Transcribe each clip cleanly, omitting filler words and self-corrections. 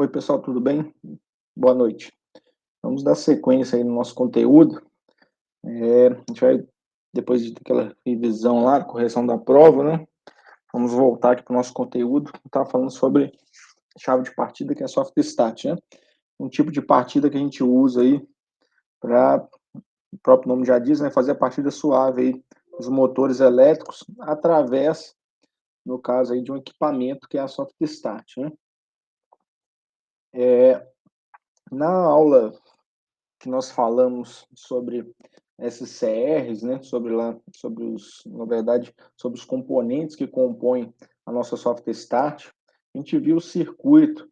Oi, pessoal, tudo bem? Boa noite. Vamos dar sequência aí no nosso conteúdo. A gente vai, depois de ter aquela revisão lá, correção da prova, né? Vamos voltar aqui para o nosso conteúdo. Estava falando sobre chave de partida, que é soft start, né? Um tipo de partida que a gente usa aí para, o próprio nome já diz, né? Fazer a partida suave aí dos motores elétricos através, no caso aí, de um equipamento que é a soft start, né? Na aula que nós falamos sobre SCRs, né, na verdade, sobre os componentes que compõem a nossa soft start, a gente viu o circuito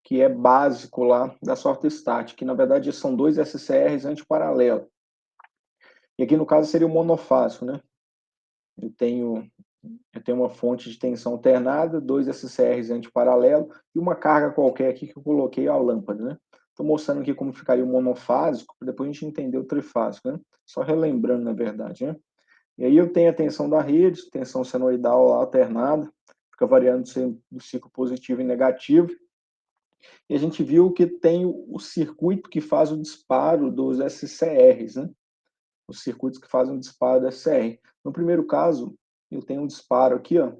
que é básico lá da soft start, que na verdade são dois SCRs antiparalelo. E aqui no caso seria o monofásico, né? Eu tenho uma fonte de tensão alternada, dois SCRs antiparalelo e uma carga qualquer aqui que eu coloquei a lâmpada, né? Estou mostrando aqui como ficaria o monofásico, para depois a gente entender o trifásico, né? Só relembrando, na verdade, né? E aí eu tenho a tensão da rede, tensão senoidal alternada, fica variando do ciclo positivo e negativo. E a gente viu que tem o circuito que faz o disparo dos SCRs, né? Os circuitos que fazem o disparo do SCR. No primeiro caso, eu tenho um disparo aqui, ó,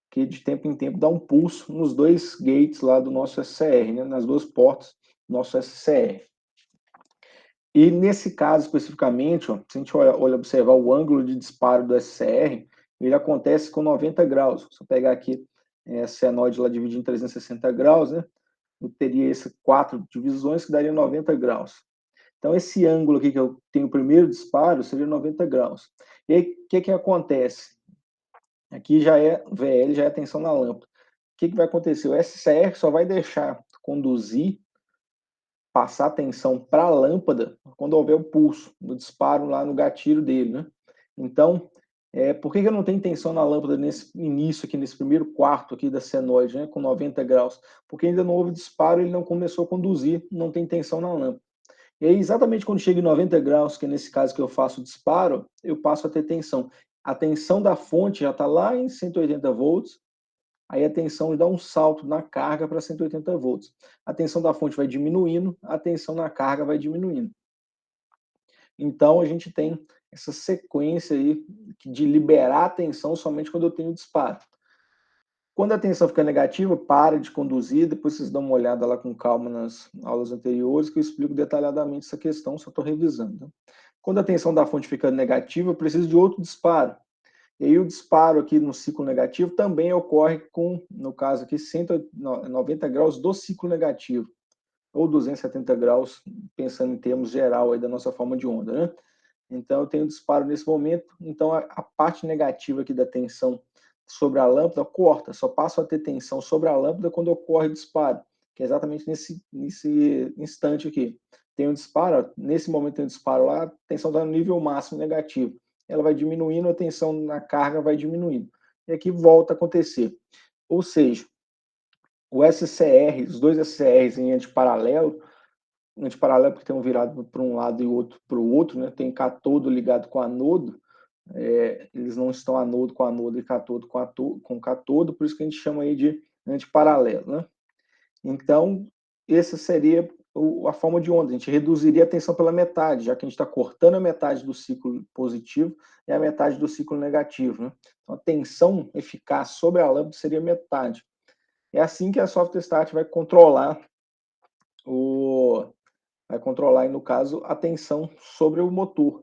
que de tempo em tempo dá um pulso nos dois gates lá do nosso SCR, né, nas duas portas do nosso SCR. E nesse caso especificamente, ó, se a gente observar o ângulo de disparo do SCR, ele acontece com 90 graus. Se eu pegar aqui a senoide lá dividido em 360 graus, né, eu teria essas 4 divisões que daria 90 graus. Então, esse ângulo aqui que eu tenho o primeiro disparo seria 90 graus. E aí, o que acontece? Aqui já é VL, já é tensão na lâmpada. O que vai acontecer? O SCR só vai deixar conduzir, passar a tensão para a lâmpada quando houver o pulso, do disparo lá no gatilho dele, né? Então, por que eu não tenho tensão na lâmpada nesse início aqui, nesse primeiro quarto aqui da senoide, né, com 90 graus? Porque ainda não houve disparo, ele não começou a conduzir, não tem tensão na lâmpada. E aí, exatamente quando chega em 90 graus, que é nesse caso que eu faço o disparo, eu passo a ter tensão. A tensão da fonte já está lá em 180 volts, aí a tensão dá um salto na carga para 180 volts. A tensão da fonte vai diminuindo, a tensão na carga vai diminuindo. Então, a gente tem essa sequência aí de liberar a tensão somente quando eu tenho disparo. Quando a tensão fica negativa, para de conduzir, depois vocês dão uma olhada lá com calma nas aulas anteriores, que eu explico detalhadamente essa questão, só estou revisando. Né? Quando a tensão da fonte fica negativa, eu preciso de outro disparo. E aí o disparo aqui no ciclo negativo também ocorre com, no caso aqui, 190 graus do ciclo negativo, ou 270 graus, pensando em termos geral aí da nossa forma de onda, né? Então eu tenho disparo nesse momento, então a parte negativa aqui da tensão sobre a lâmpada corta, só passo a ter tensão sobre a lâmpada quando ocorre o disparo, que é exatamente nesse instante aqui. Tem um disparo, nesse momento tem um disparo lá, a tensão está no nível máximo negativo. Ela vai diminuindo, a tensão na carga vai diminuindo. E aqui volta a acontecer. Ou seja, o SCR, os dois SCRs em antiparalelo porque tem um virado para um lado e outro para o outro, né? Tem catodo ligado com anodo, eles não estão anodo com anodo e catodo com catodo, por isso que a gente chama aí de antiparalelo, né? Então, essa seria a forma de onda. A gente reduziria a tensão pela metade, já que a gente está cortando a metade do ciclo positivo e a metade do ciclo negativo, né? Então, a tensão eficaz sobre a lâmpada seria metade. É assim que a soft start vai controlar aí, no caso, a tensão sobre o motor.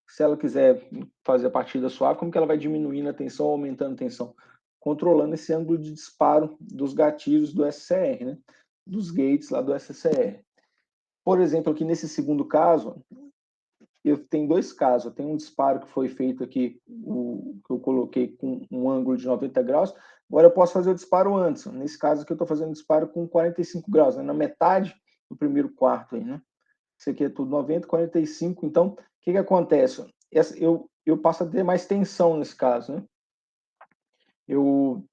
Se ela quiser fazer a partida suave, como que ela vai diminuindo a tensão, aumentando a tensão? Controlando esse ângulo de disparo dos gatilhos do SCR, né? Dos gates lá do SCR. Por exemplo, aqui nesse segundo caso, eu tenho dois casos. Eu tenho um disparo que foi feito aqui, que eu coloquei com um ângulo de 90 graus. Agora eu posso fazer o disparo antes. Nesse caso aqui eu estou fazendo o disparo com 45 graus, né? Na metade do primeiro quarto aí, né? Isso aqui é tudo 90, 45. Então, o que acontece? Eu passo a ter mais tensão nesse caso, né? Eu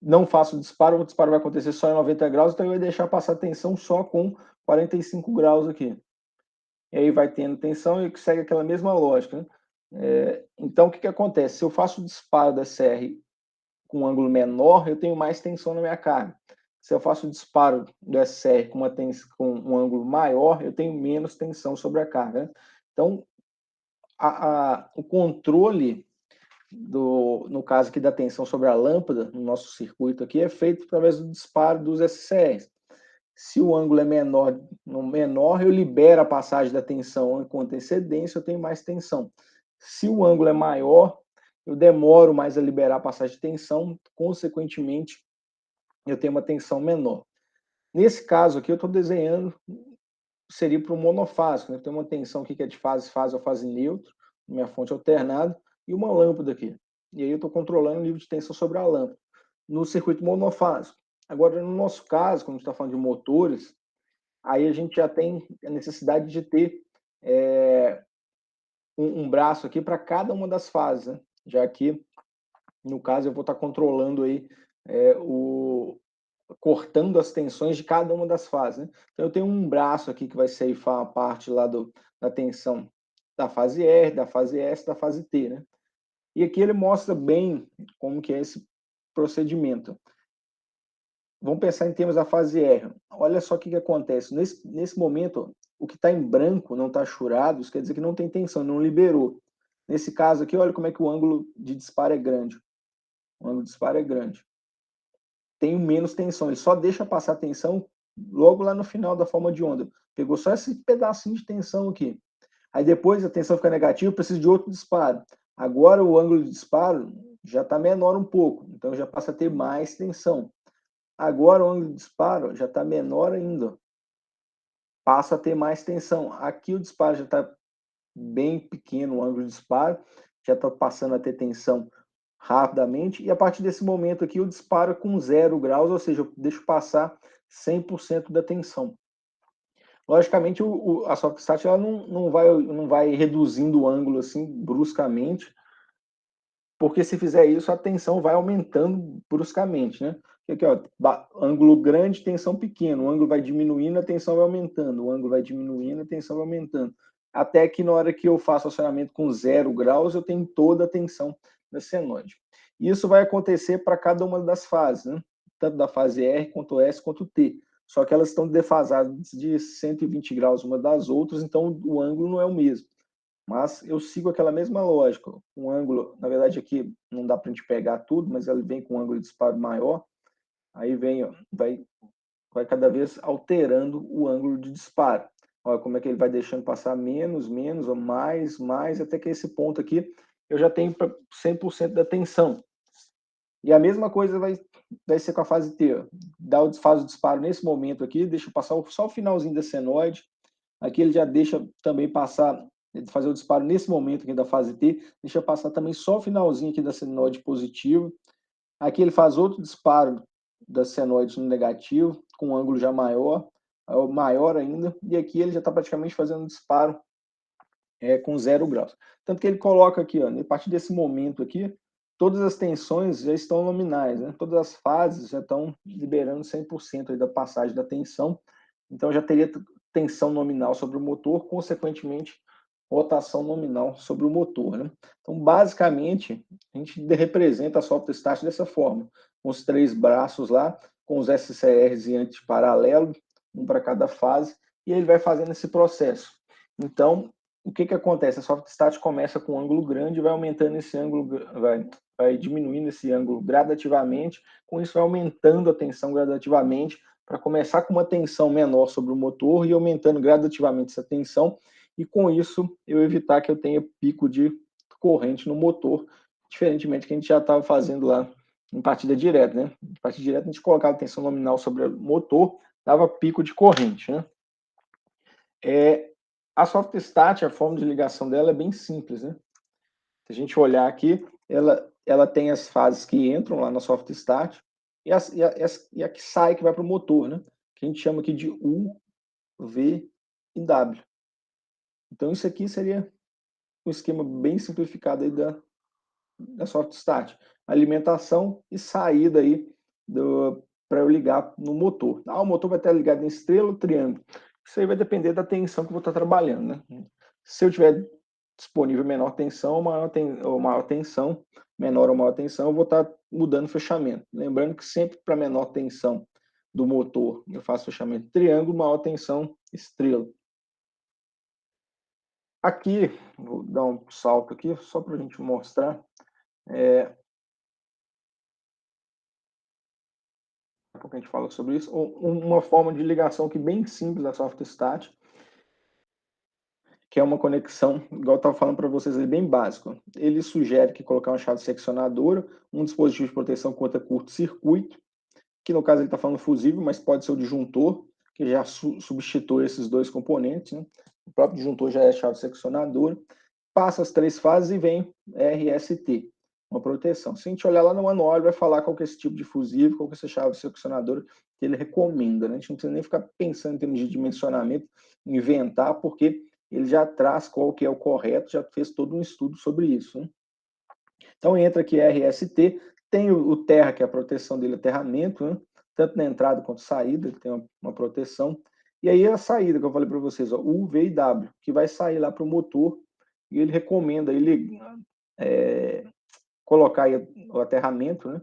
não faço o disparo vai acontecer só em 90 graus, então eu vou deixar passar a tensão só com 45 graus aqui. E aí vai tendo tensão e segue aquela mesma lógica, né? Então, o que acontece? Se eu faço o disparo da SR com um ângulo menor, eu tenho mais tensão na minha carga. Se eu faço o disparo do SCR com um ângulo maior, eu tenho menos tensão sobre a carga, né? Então, o controle no caso aqui da tensão sobre a lâmpada, no nosso circuito aqui, é feito através do disparo dos SCRs. Se o ângulo é menor, eu libero a passagem da tensão com antecedência, eu tenho mais tensão. Se o ângulo é maior, eu demoro mais a liberar a passagem de tensão, consequentemente, eu tenho uma tensão menor. Nesse caso aqui, eu estou desenhando, seria para o monofásico, né? Tem uma tensão aqui que é de fase ou fase neutro, minha fonte alternada, e uma lâmpada aqui. E aí eu estou controlando o nível de tensão sobre a lâmpada, no circuito monofásico. Agora, no nosso caso, quando a gente está falando de motores, aí a gente já tem a necessidade de ter um braço aqui para cada uma das fases, né? Já que, no caso, eu vou estar controlando aí cortando as tensões de cada uma das fases, né? Então eu tenho um braço aqui que vai ceifar a parte lá da tensão da fase R, da fase S, da fase T, né? E aqui ele mostra bem como que é esse procedimento. Vamos pensar em termos da fase R. Olha só o que acontece. Nesse momento, o que está em branco não está achurado, isso quer dizer que não tem tensão, não liberou. Nesse caso aqui, olha como é que o ângulo de disparo é grande. O ângulo de disparo é grande. Tenho menos tensão, ele só deixa passar a tensão logo lá no final da forma de onda. Pegou só esse pedacinho de tensão aqui. Aí depois a tensão fica negativa, eu preciso de outro disparo. Agora o ângulo de disparo já está menor um pouco, então já passa a ter mais tensão. Agora o ângulo de disparo já está menor ainda, passa a ter mais tensão. Aqui o disparo já está bem pequeno, o ângulo de disparo já está passando a ter tensão rapidamente, e a partir desse momento aqui eu disparo com 0 graus, ou seja, eu deixo passar 100% da tensão. Logicamente, a soft start ela não vai reduzindo o ângulo assim bruscamente, porque se fizer isso, a tensão vai aumentando bruscamente, né? Aqui, ó, ângulo grande, tensão pequena, o ângulo vai diminuindo, a tensão vai aumentando, o ângulo vai diminuindo, a tensão vai aumentando. Até que na hora que eu faço acionamento com 0 graus, eu tenho toda a tensão da senoide. Isso vai acontecer para cada uma das fases, né? Tanto da fase R, quanto S, quanto T. Só que elas estão defasadas de 120 graus uma das outras, então o ângulo não é o mesmo. Mas eu sigo aquela mesma lógica. Um ângulo, na verdade aqui não dá para a gente pegar tudo, mas ele vem com um ângulo de disparo maior, aí vem, ó, vai cada vez alterando o ângulo de disparo. Olha como é que ele vai deixando passar menos, menos, ou mais, mais, até que esse ponto aqui eu já tenho 100% da tensão. E a mesma coisa vai ser com a fase T. Faz o disparo nesse momento aqui, deixa passar só o finalzinho da senoide. Aqui ele já deixa também passar, fazer o disparo nesse momento aqui da fase T, deixa passar também só o finalzinho aqui da senoide positivo. Aqui ele faz outro disparo da senoide no negativo, com um ângulo já maior ainda, e aqui ele já está praticamente fazendo um disparo com 0 graus. Tanto que ele coloca aqui, ó, a partir desse momento aqui, todas as tensões já estão nominais, né? Todas as fases já estão liberando 100% aí da passagem da tensão, então já teria tensão nominal sobre o motor, consequentemente, rotação nominal sobre o motor, né? Então, basicamente, a gente representa a soft start dessa forma, com os 3 braços lá, com os SCRs em antiparalelo, um para cada fase, e ele vai fazendo esse processo. Então, o que acontece? A soft start começa com um ângulo grande, vai aumentando esse ângulo, vai diminuindo esse ângulo gradativamente, com isso vai aumentando a tensão gradativamente, para começar com uma tensão menor sobre o motor e aumentando gradativamente essa tensão, e com isso eu evitar que eu tenha pico de corrente no motor, diferentemente do que a gente já estava fazendo lá em partida direta, né? Em partida direta a gente colocava tensão nominal sobre o motor, dava pico de corrente, né? A soft start, a forma de ligação dela é bem simples, né? Se a gente olhar aqui, ela tem as fases que entram lá na soft start e a que sai, que vai para o motor, né? Que a gente chama aqui de U, V e W. Então, isso aqui seria um esquema bem simplificado aí da soft start. Alimentação e saída aí para eu ligar no motor. O motor vai estar ligado em estrela ou triângulo. Isso aí vai depender da tensão que eu vou estar trabalhando, né? Se eu tiver disponível menor tensão ou maior tensão, menor ou maior tensão, eu vou estar mudando o fechamento. Lembrando que sempre para menor tensão, do motor, eu faço fechamento triângulo, maior tensão, estrela. Aqui, vou dar um salto aqui, só para a gente mostrar. Daqui a pouco a gente fala sobre isso. Uma forma de ligação aqui bem simples da SoftStat, que é uma conexão, igual eu estava falando para vocês, é bem básico. Ele sugere que colocar uma chave seccionadora, um dispositivo de proteção contra curto-circuito, que no caso ele está falando fusível, mas pode ser o disjuntor, que já substitui esses dois componentes, né? O próprio disjuntor já é chave seccionadora. Passa as 3 fases e vem RST, uma proteção. Se a gente olhar lá no manual, ele vai falar qual que é esse tipo de fusível, qual que é essa chave seccionadora que ele recomenda, né? A gente não precisa nem ficar pensando em termos de dimensionamento, inventar, porque ele já traz qual que é o correto, já fez todo um estudo sobre isso, né? Então entra aqui RST, tem o terra, que é a proteção dele, aterramento, né? Tanto na entrada quanto saída, ele tem uma proteção. E aí a saída, que eu falei para vocês, ó, U, V e W, que vai sair lá para o motor, e ele recomenda colocar aí o aterramento, né?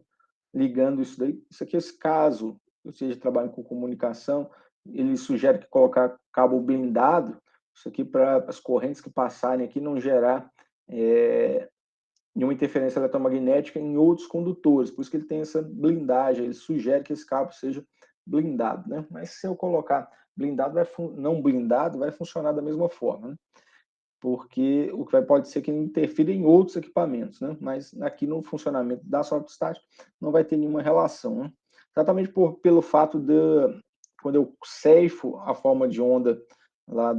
Ligando isso daí. Isso aqui, esse caso, eu esteja trabalhando com comunicação, ele sugere que colocar cabo blindado, isso aqui para as correntes que passarem aqui não gerar nenhuma interferência eletromagnética em outros condutores. Por isso que ele tem essa blindagem, ele sugere que esse cabo seja blindado, né? Mas se eu colocar blindado, não blindado, vai funcionar da mesma forma, né? Porque o que pode ser que ele interfira em outros equipamentos, né? Mas aqui no funcionamento da SoftStat não vai ter nenhuma relação, né? Exatamente pelo fato de, quando eu ceifo a forma de onda lá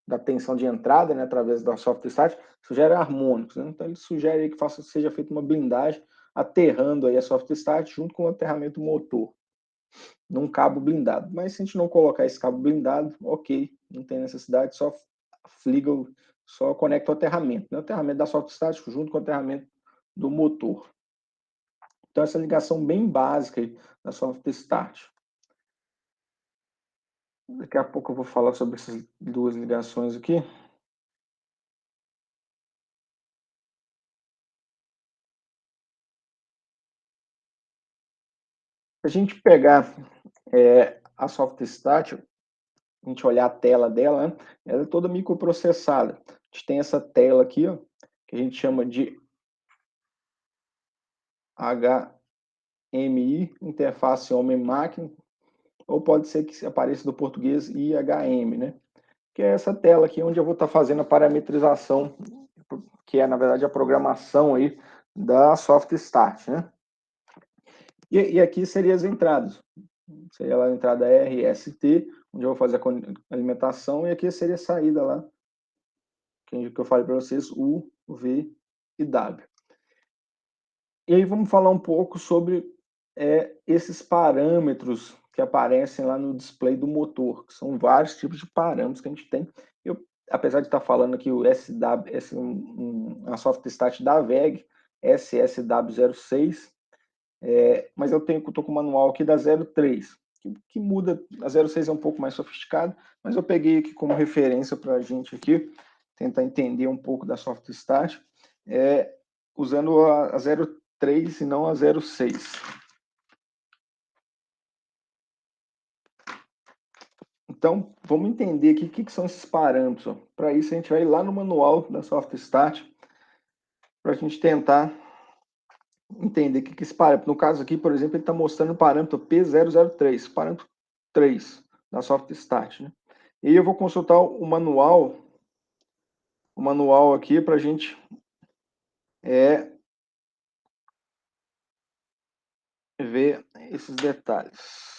da tensão de entrada, né, através da SoftStat, sugere harmônicos, né? Então ele sugere que seja feita uma blindagem aterrando aí a SoftStat junto com o aterramento motor num cabo blindado. Mas se a gente não colocar esse cabo blindado, ok, não tem necessidade, só conecta o aterramento, né? O aterramento da SoftStat junto com o aterramento do motor. Então essa ligação bem básica aí da SoftStat. Daqui a pouco eu vou falar sobre essas duas ligações aqui. Se a gente pegar a SoftStat, a gente olhar a tela dela, né, ela é toda microprocessada. A gente tem essa tela aqui, ó, que a gente chama de HMI, interface homem-máquina, ou pode ser que apareça do português IHM, né? Que é essa tela aqui onde eu vou estar fazendo a parametrização, que é, na verdade, a programação aí da SoftStat, né? E aqui seriam as entradas. Seria lá a entrada RST, onde eu vou fazer a alimentação, e aqui seria a saída lá, que eu falei para vocês, U, V e W. E aí vamos falar um pouco sobre esses parâmetros que aparecem lá no display do motor, que são vários tipos de parâmetros que a gente tem. Apesar de estar falando aqui o SW, a SoftStat da VEG, SSW06, mas eu estou com o manual aqui da 03, que muda. A 06 é um pouco mais sofisticado, mas eu peguei aqui como referência para a gente aqui, tentar entender um pouco da SoftStat, usando a 03 e não a 06. Então, vamos entender aqui o que são esses parâmetros. Para isso, a gente vai lá no manual da SoftStat, para a gente tentar entender o que esse parâmetro. No caso aqui, por exemplo, ele está mostrando o parâmetro P003, parâmetro 3 da SoftStat, né? E aí eu vou consultar o manual aqui para a gente ver esses detalhes.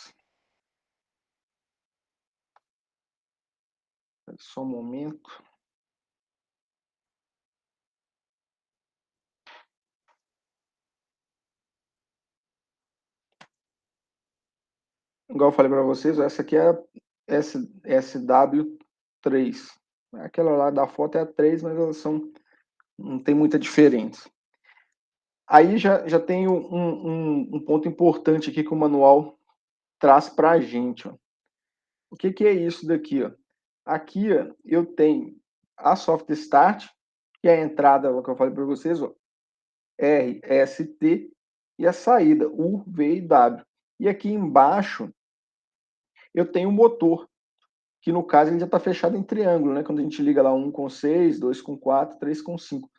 Só um momento. Igual eu falei para vocês, essa aqui é a SW3. Aquela lá da foto é a 3, mas elas não tem muita diferença. Aí já tem um ponto importante aqui que o manual traz para a gente. Ó. O que é isso daqui? Ó? Aqui ó, eu tenho a Soft Start, que é a entrada, que eu falei para vocês, ó, RST, e a saída, U, V e W. E aqui embaixo eu tenho o motor, que no caso ele já está fechado em triângulo, né? Quando a gente liga lá 1 com 6, 2 com 4, 3 com 5.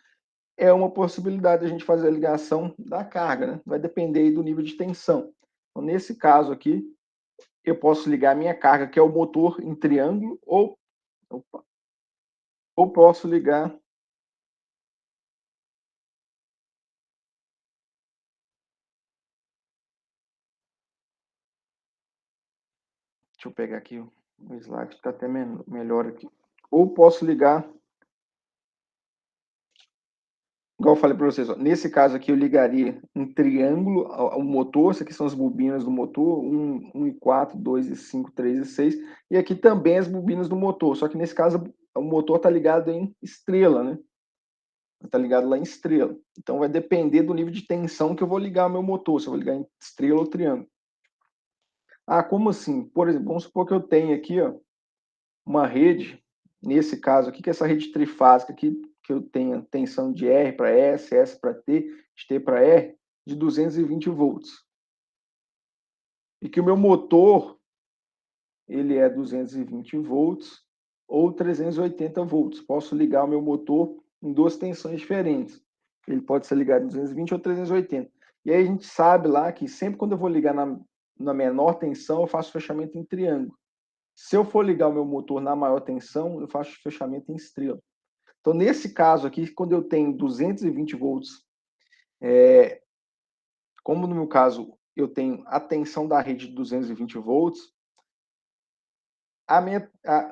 É uma possibilidade de a gente fazer a ligação da carga, né? Vai depender aí do nível de tensão. Então, nesse caso aqui, eu posso ligar a minha carga, que é o motor, em triângulo, ou posso ligar. Deixa eu pegar aqui o slide que está até melhor aqui. Ou posso ligar, igual eu falei para vocês, ó, nesse caso aqui eu ligaria em triângulo o motor, isso aqui são as bobinas do motor, 1 e 4, 2 e 5, 3 e 6, e aqui também as bobinas do motor, só que nesse caso o motor está ligado em estrela, né? Está ligado lá em estrela. Então vai depender do nível de tensão que eu vou ligar o meu motor, se eu vou ligar em estrela ou triângulo. Ah, como assim? Por exemplo, vamos supor que eu tenho aqui, ó, uma rede, nesse caso aqui, que é essa rede trifásica aqui, que eu tenho tensão de R para S, S para T, de T para R, de 220 volts. E que o meu motor, ele é 220 volts ou 380 volts. Posso ligar o meu motor em duas tensões diferentes. Ele pode ser ligado em 220 ou 380. E aí a gente sabe lá que sempre quando eu vou ligar na menor tensão, eu faço fechamento em triângulo. Se eu for ligar o meu motor na maior tensão, eu faço fechamento em estrela. Então, nesse caso aqui, quando eu tenho 220 volts, como no meu caso eu tenho a tensão da rede de 220 volts,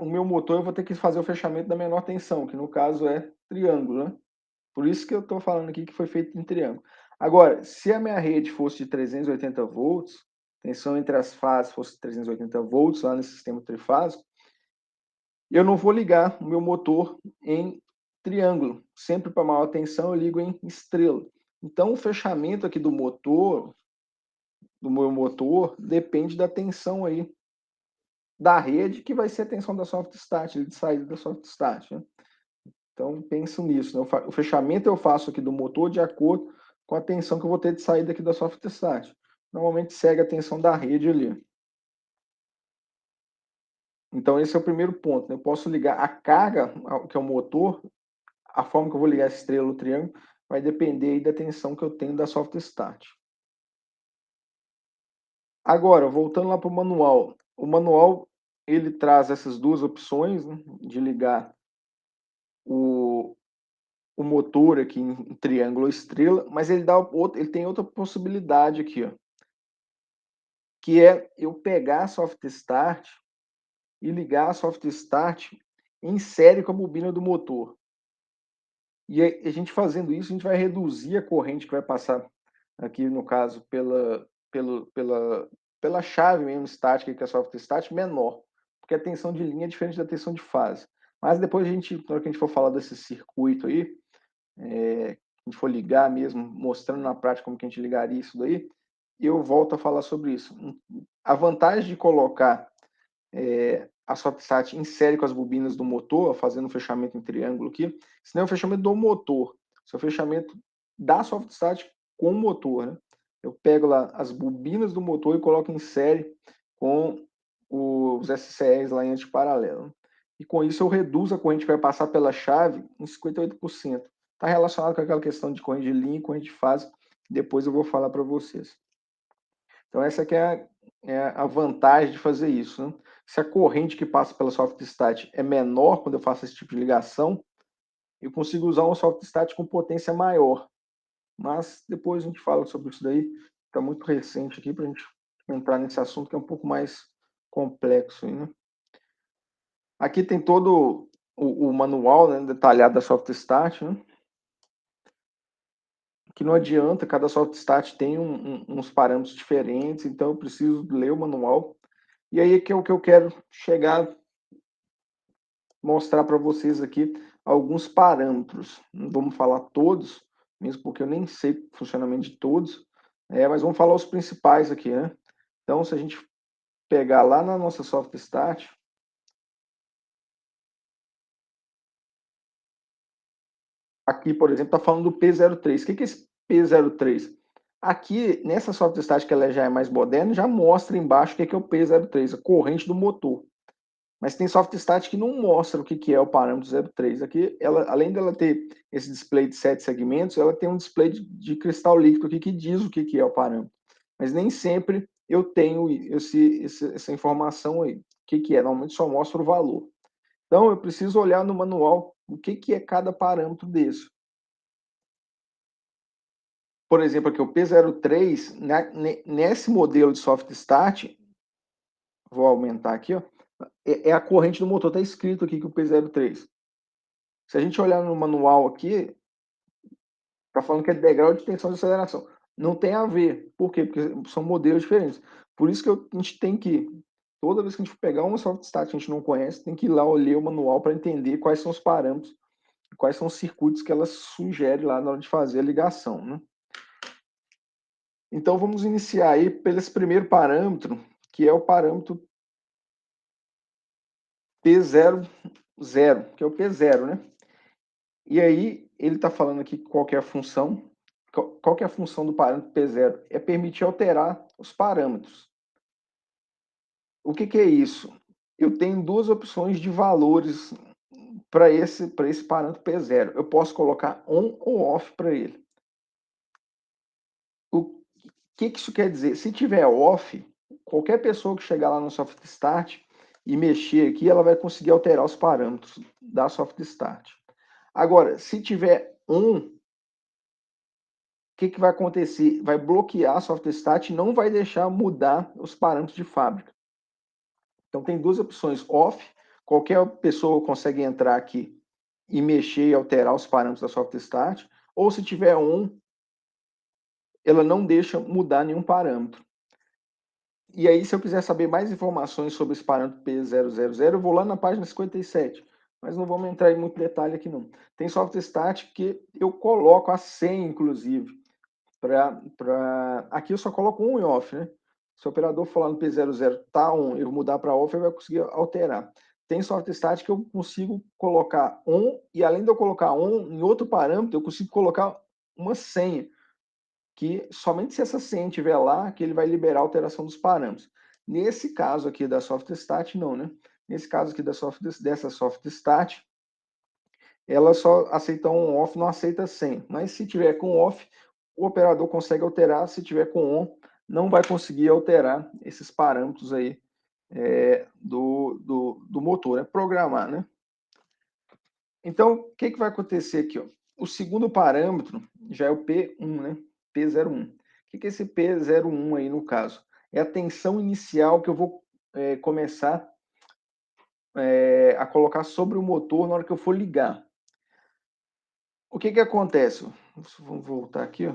o meu motor eu vou ter que fazer o fechamento da menor tensão, que no caso é triângulo, né? Por isso que eu estou falando aqui que foi feito em triângulo. Agora, se a minha rede fosse de 380 volts, tensão entre as fases fosse 380 volts lá nesse sistema trifásico, eu não vou ligar o meu motor em triângulo. Sempre para maior tensão eu ligo em estrela. Então o fechamento aqui do meu motor, depende da tensão aí da rede, que vai ser a tensão da soft start, de saída da soft start, né? Então penso nisso, né? O fechamento eu faço aqui do motor de acordo com a tensão que eu vou ter de saída aqui da soft start. Normalmente segue a tensão da rede ali. Então esse é o primeiro ponto, né? Eu posso ligar a carga, que é o motor, a forma que eu vou ligar essa estrela no triângulo vai depender aí da tensão que eu tenho da soft start. Agora, voltando lá para o manual. O manual, ele traz essas duas opções, né, de ligar o, o motor aqui em triângulo ou estrela, mas ele tem outra possibilidade aqui, ó, que é eu pegar a soft start e ligar a soft start em série com a bobina do motor. E a gente fazendo isso, a gente vai reduzir a corrente que vai passar aqui, no caso, pela chave mesmo estática, que é a soft start, menor. Porque a tensão de linha é diferente da tensão de fase. Mas depois na hora que a gente for falar desse circuito aí, a gente for ligar mesmo, mostrando na prática como que a gente ligaria isso daí, eu volto a falar sobre isso. A vantagem de colocar a SoftStat em série com as bobinas do motor, fazendo um fechamento em triângulo aqui, isso não é o fechamento do motor, isso é o fechamento da SoftStat com o motor, né? Eu pego lá as bobinas do motor e coloco em série com os SCRs lá em antiparalelo. E com isso eu reduzo a corrente que vai passar pela chave em 58%. Está relacionado com aquela questão de corrente de linha e corrente de fase, que depois eu vou falar para vocês. Então essa aqui é a vantagem de fazer isso, né? Se a corrente que passa pela soft stat é menor quando eu faço esse tipo de ligação, eu consigo usar um soft stat com potência maior. Mas depois a gente fala sobre isso daí. Está muito recente aqui para a gente entrar nesse assunto que é um pouco mais complexo, né? Aqui tem todo o manual, né, detalhado da soft start, né? Que não adianta, cada soft start tem uns parâmetros diferentes, então eu preciso ler o manual. E aí que é o que eu quero chegar, mostrar para vocês aqui alguns parâmetros. Não vamos falar todos, mesmo porque eu nem sei o funcionamento de todos, mas vamos falar os principais aqui, né? Então, se a gente pegar lá na nossa soft start, aqui, por exemplo, está falando do P03. O que é esse P03? Aqui, nessa soft start, que ela já é mais moderna, já mostra embaixo o que é o P03, a corrente do motor. Mas tem soft start que não mostra o que é o parâmetro 03. Aqui, ela, além dela ter esse display de 7 segmentos, ela tem um display de cristal líquido aqui que diz o que é o parâmetro. Mas nem sempre eu tenho essa informação aí. O que é? Normalmente só mostra o valor. Então, eu preciso olhar no manual o que é cada parâmetro desse. Por exemplo, aqui o P03, nesse modelo de soft start, vou aumentar aqui, ó, é a corrente do motor, está escrito aqui que o P03. Se a gente olhar no manual aqui, está falando que é degrau de tensão de aceleração. Não tem a ver. Por quê? Porque são modelos diferentes. Por isso que a gente tem que, toda vez que a gente for pegar uma soft start que a gente não conhece, tem que ir lá ler o manual para entender quais são os parâmetros, quais são os circuitos que ela sugere lá na hora de fazer a ligação, né? Então vamos iniciar aí pelo esse primeiro parâmetro, que é o parâmetro P00, que é o P0, né? E aí ele está falando aqui qual que é a função. Qual que é a função do parâmetro P0? É permitir alterar os parâmetros. O que é isso? Eu tenho duas opções de valores para esse parâmetro P0. Eu posso colocar on ou off para ele. O que isso quer dizer? Se tiver off, qualquer pessoa que chegar lá no soft start e mexer aqui, ela vai conseguir alterar os parâmetros da soft start. Agora, se tiver on, o que vai acontecer? Vai bloquear a soft start e não vai deixar mudar os parâmetros de fábrica. Então tem duas opções, off, qualquer pessoa consegue entrar aqui e mexer e alterar os parâmetros da soft start, ou se tiver on, ela não deixa mudar nenhum parâmetro. E aí, se eu quiser saber mais informações sobre esse parâmetro P000, eu vou lá na página 57, mas não vamos entrar em muito detalhe aqui não. Tem soft start que eu coloco a senha, inclusive, aqui eu só coloco on e off, né? Se o operador for lá no P00 tá on, eu mudar para off, ele vai conseguir alterar. Tem soft start que eu consigo colocar on, e além de eu colocar on, em outro parâmetro, eu consigo colocar uma senha, que somente se essa senha estiver lá, que ele vai liberar a alteração dos parâmetros. Nesse caso aqui da soft start, não, né? Nesse caso aqui dessa soft start, ela só aceita on off, não aceita senha. Mas se tiver com off, o operador consegue alterar. Se tiver com on, não vai conseguir alterar esses parâmetros aí do motor, né? Programar, né? Então, o que vai acontecer aqui? Ó? O segundo parâmetro já é o P1, né? P01. O que é esse P01 aí no caso? É a tensão inicial que eu vou começar a colocar sobre o motor na hora que eu for ligar. O que acontece? Vamos voltar aqui, ó.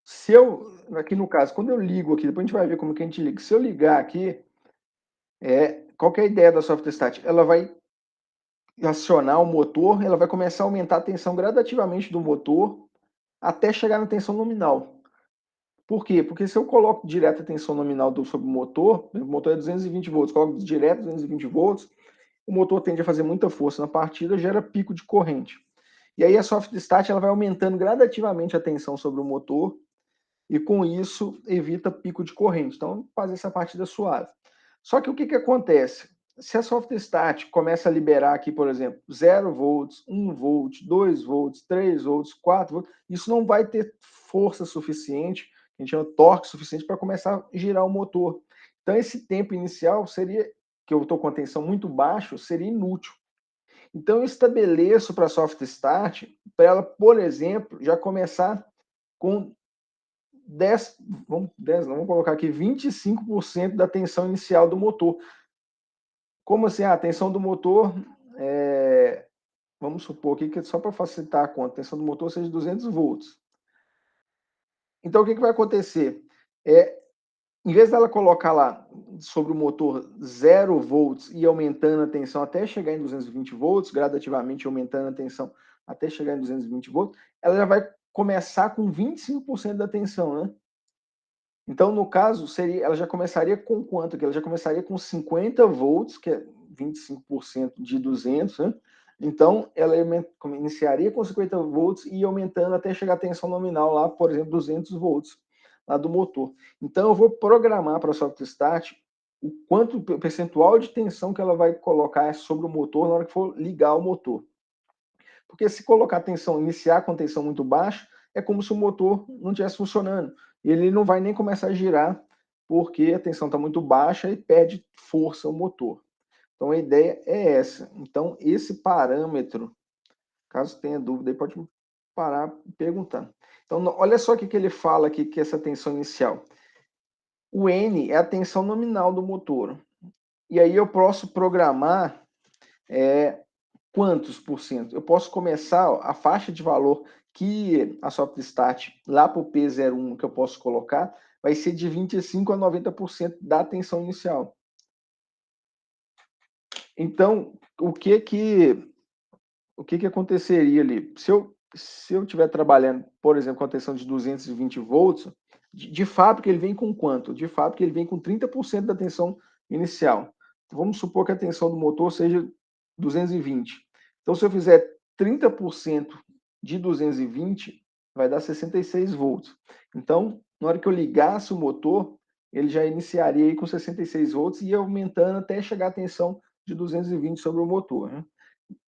Se eu, aqui no caso, quando eu ligo aqui, depois a gente vai ver como que a gente liga. Se eu ligar aqui, qual que é a ideia da soft start? Ela vai acionar o motor, ela vai começar a aumentar a tensão gradativamente do motor até chegar na tensão nominal. Por quê? Porque se eu coloco direto a tensão nominal sobre o motor é 220 volts, coloco direto 220 volts, o motor tende a fazer muita força na partida, gera pico de corrente. E aí a soft start ela vai aumentando gradativamente a tensão sobre o motor e com isso evita pico de corrente. Então, fazer essa partida suave. Só que o que acontece? Se a soft start começa a liberar aqui, por exemplo, 0 volts, 1 volt, 2 volts, 3 volts, 4 volts, isso não vai ter força suficiente, a gente chama torque suficiente para começar a girar o motor. Então, esse tempo inicial seria, que eu estou com a tensão muito baixo, seria inútil. Então, eu estabeleço para a soft start, para ela, por exemplo, já começar com 10, vamos colocar aqui 25% da tensão inicial do motor. Como assim? A tensão do motor, vamos supor aqui que só para facilitar a conta, a tensão do motor seja 200 volts. Então, o que vai acontecer? Em vez dela colocar lá sobre o motor 0 volts e aumentando a tensão até chegar em 220 volts, gradativamente aumentando a tensão até chegar em 220 volts, ela já vai começar com 25% da tensão, né? Então, no caso, ela já começaria com quanto? Ela já começaria com 50 volts, que é 25% de 200, né? Então, ela iniciaria com 50 volts e ia aumentando até chegar a tensão nominal lá, por exemplo, 200 volts lá do motor. Então, eu vou programar para a soft start o quanto o percentual de tensão que ela vai colocar sobre o motor na hora que for ligar o motor. Porque se colocar a tensão, iniciar com tensão muito baixa, é como se o motor não estivesse funcionando. Ele não vai nem começar a girar, porque a tensão está muito baixa e perde força o motor. Então a ideia é essa. Então esse parâmetro, caso tenha dúvida, aí pode parar e perguntar. Então olha só o que ele fala aqui, que é essa tensão inicial. O N é a tensão nominal do motor. E aí eu posso programar quantos por cento? Eu posso começar a faixa de valor que a soft start lá para o P01 que eu posso colocar vai ser de 25% a 90% da tensão inicial. Então, o que aconteceria ali? Se eu estiver trabalhando, por exemplo, com a tensão de 220 volts, de fábrica ele vem com quanto? De fábrica ele vem com 30% da tensão inicial. Vamos supor que a tensão do motor seja 220. Então, se eu fizer 30% de 220, vai dar 66 volts. Então, na hora que eu ligasse o motor, ele já iniciaria aí com 66 volts e ia aumentando até chegar a tensão de 220 sobre o motor, né?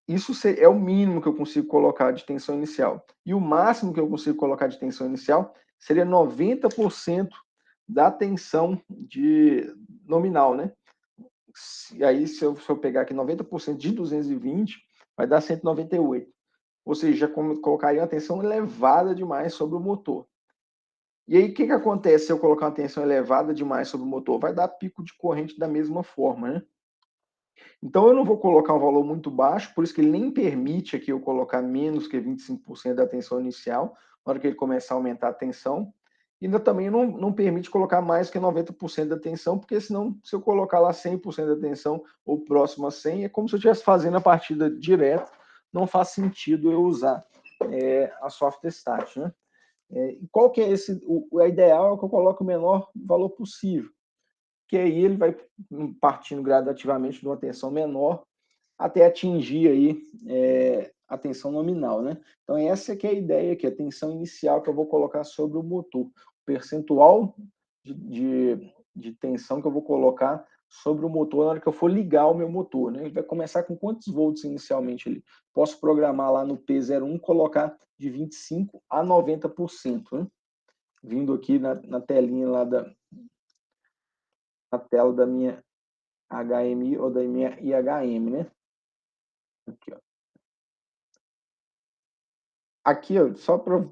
Isso é o mínimo que eu consigo colocar de tensão inicial. E o máximo que eu consigo colocar de tensão inicial seria 90% da tensão nominal, né? E aí, se eu pegar aqui 90% de 220, vai dar 198. Ou seja, colocaria uma tensão elevada demais sobre o motor. E aí, o que acontece se eu colocar uma tensão elevada demais sobre o motor? Vai dar pico de corrente da mesma forma, né? Então, eu não vou colocar um valor muito baixo, por isso que ele nem permite aqui eu colocar menos que 25% da tensão inicial, na hora que ele começar a aumentar a tensão. E ainda também não permite colocar mais que 90% da tensão, porque senão, se eu colocar lá 100% da tensão ou próximo a 100, é como se eu estivesse fazendo a partida direto, não faz sentido eu usar a soft start, né? E qual que é a ideal é que eu coloque o menor valor possível, que aí ele vai partindo gradativamente de uma tensão menor até atingir aí a tensão nominal, né? Então essa que é a ideia, que é a tensão inicial que eu vou colocar sobre o motor, o percentual de tensão que eu vou colocar sobre o motor na hora que eu for ligar o meu motor, né? Ele vai começar com quantos volts inicialmente ali? Posso programar lá no P01, colocar de 25% a 90%, né? Vindo aqui na telinha lá na tela da minha HMI ou da minha IHM, né? Aqui, ó. Aqui, ó, só para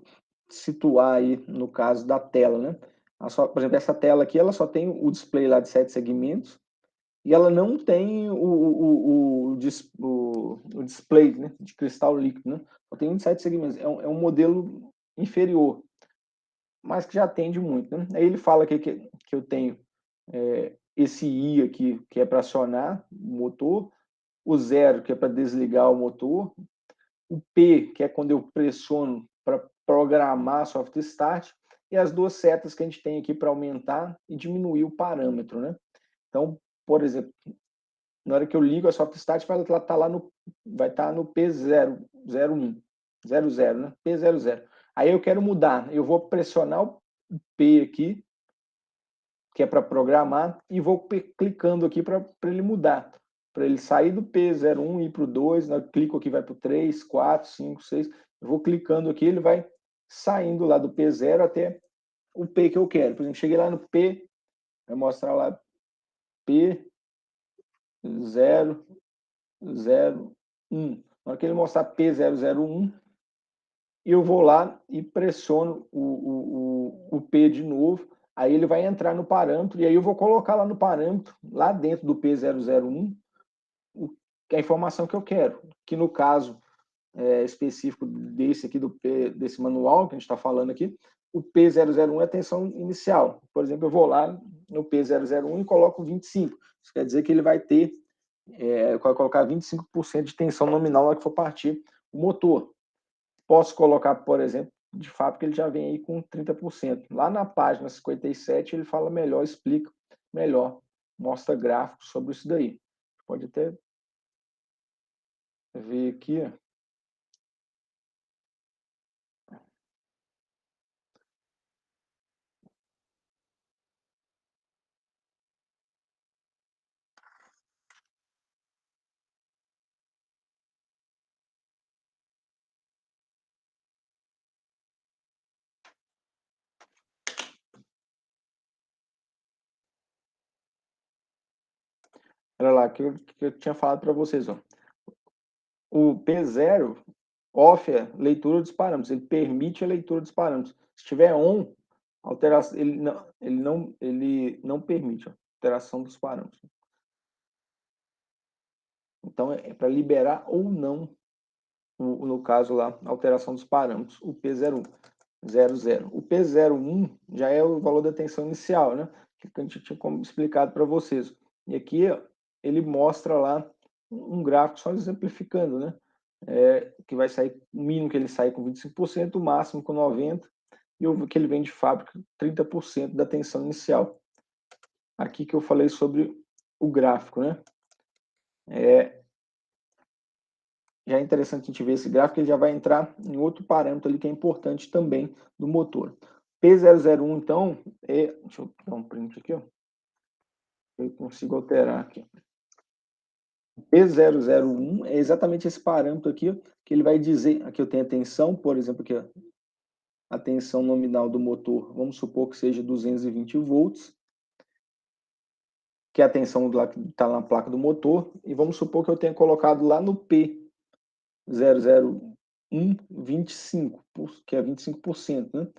situar aí no caso da tela, né? Por exemplo, essa tela aqui, ela só tem o display lá de 7 segmentos e ela não tem o display, né, de cristal líquido, né? Só tem 27 segmentos. É um modelo inferior, mas que já atende muito, né? Aí ele fala aqui que eu tenho esse I aqui, que é para acionar o motor, o 0, que é para desligar o motor, o P, que é quando eu pressiono para programar a soft start, e as duas setas que a gente tem aqui para aumentar e diminuir o parâmetro, né? Então, por exemplo, na hora que eu ligo a soft start, vai estar lá vai estar no P0, 01, 00, né? P00. Aí eu quero mudar, eu vou pressionar o P aqui, que é para programar, e vou clicando aqui para ele mudar. Para ele sair do P01 e ir para o 2, né? Eu clico aqui, vai para o 3, 4, 5, 6. Eu vou clicando aqui, ele vai saindo lá do P0 até o P que eu quero. Por exemplo, cheguei lá no P, vai mostrar lá P001. Na hora que ele mostrar P001, eu vou lá e pressiono o P de novo, aí ele vai entrar no parâmetro, e aí eu vou colocar lá no parâmetro, lá dentro do P001, a informação que eu quero, que no caso específico desse aqui, desse manual que a gente está falando aqui, o P001 é a tensão inicial. Por exemplo, eu vou lá no P001 e coloco 25. Isso quer dizer que ele vai ter, vai colocar 25% de tensão nominal na hora que for partir o motor. Posso colocar, por exemplo, de fato que ele já vem aí com 30%. Lá na página 57 ele fala melhor, explica melhor, mostra gráficos sobre isso daí. Pode até ver aqui, olha lá, que eu tinha falado para vocês, ó. O P0 off é leitura dos parâmetros, ele permite a leitura dos parâmetros. Se tiver on, alteração, ele não permite a alteração dos parâmetros. Então é para liberar ou não, no caso lá, a alteração dos parâmetros, o P01, 00. O P01 já é o valor da tensão inicial, né? Que a gente tinha explicado para vocês. E aqui ele mostra lá um gráfico só exemplificando, né? Que vai sair, o mínimo que ele sai com 25%, o máximo com 90%, e o que ele vem de fábrica, 30% da tensão inicial. Aqui que eu falei sobre o gráfico, né? Já é interessante a gente ver esse gráfico, ele já vai entrar em outro parâmetro ali que é importante também do motor. P001, então, deixa eu dar um print aqui, ó. Eu consigo alterar aqui. P001 é exatamente esse parâmetro aqui, ó, que ele vai dizer, aqui eu tenho a tensão, por exemplo, aqui, ó, a tensão nominal do motor, vamos supor que seja 220 volts, que é a tensão que está na placa do motor, e vamos supor que eu tenha colocado lá no P001 25, que é 25%, né?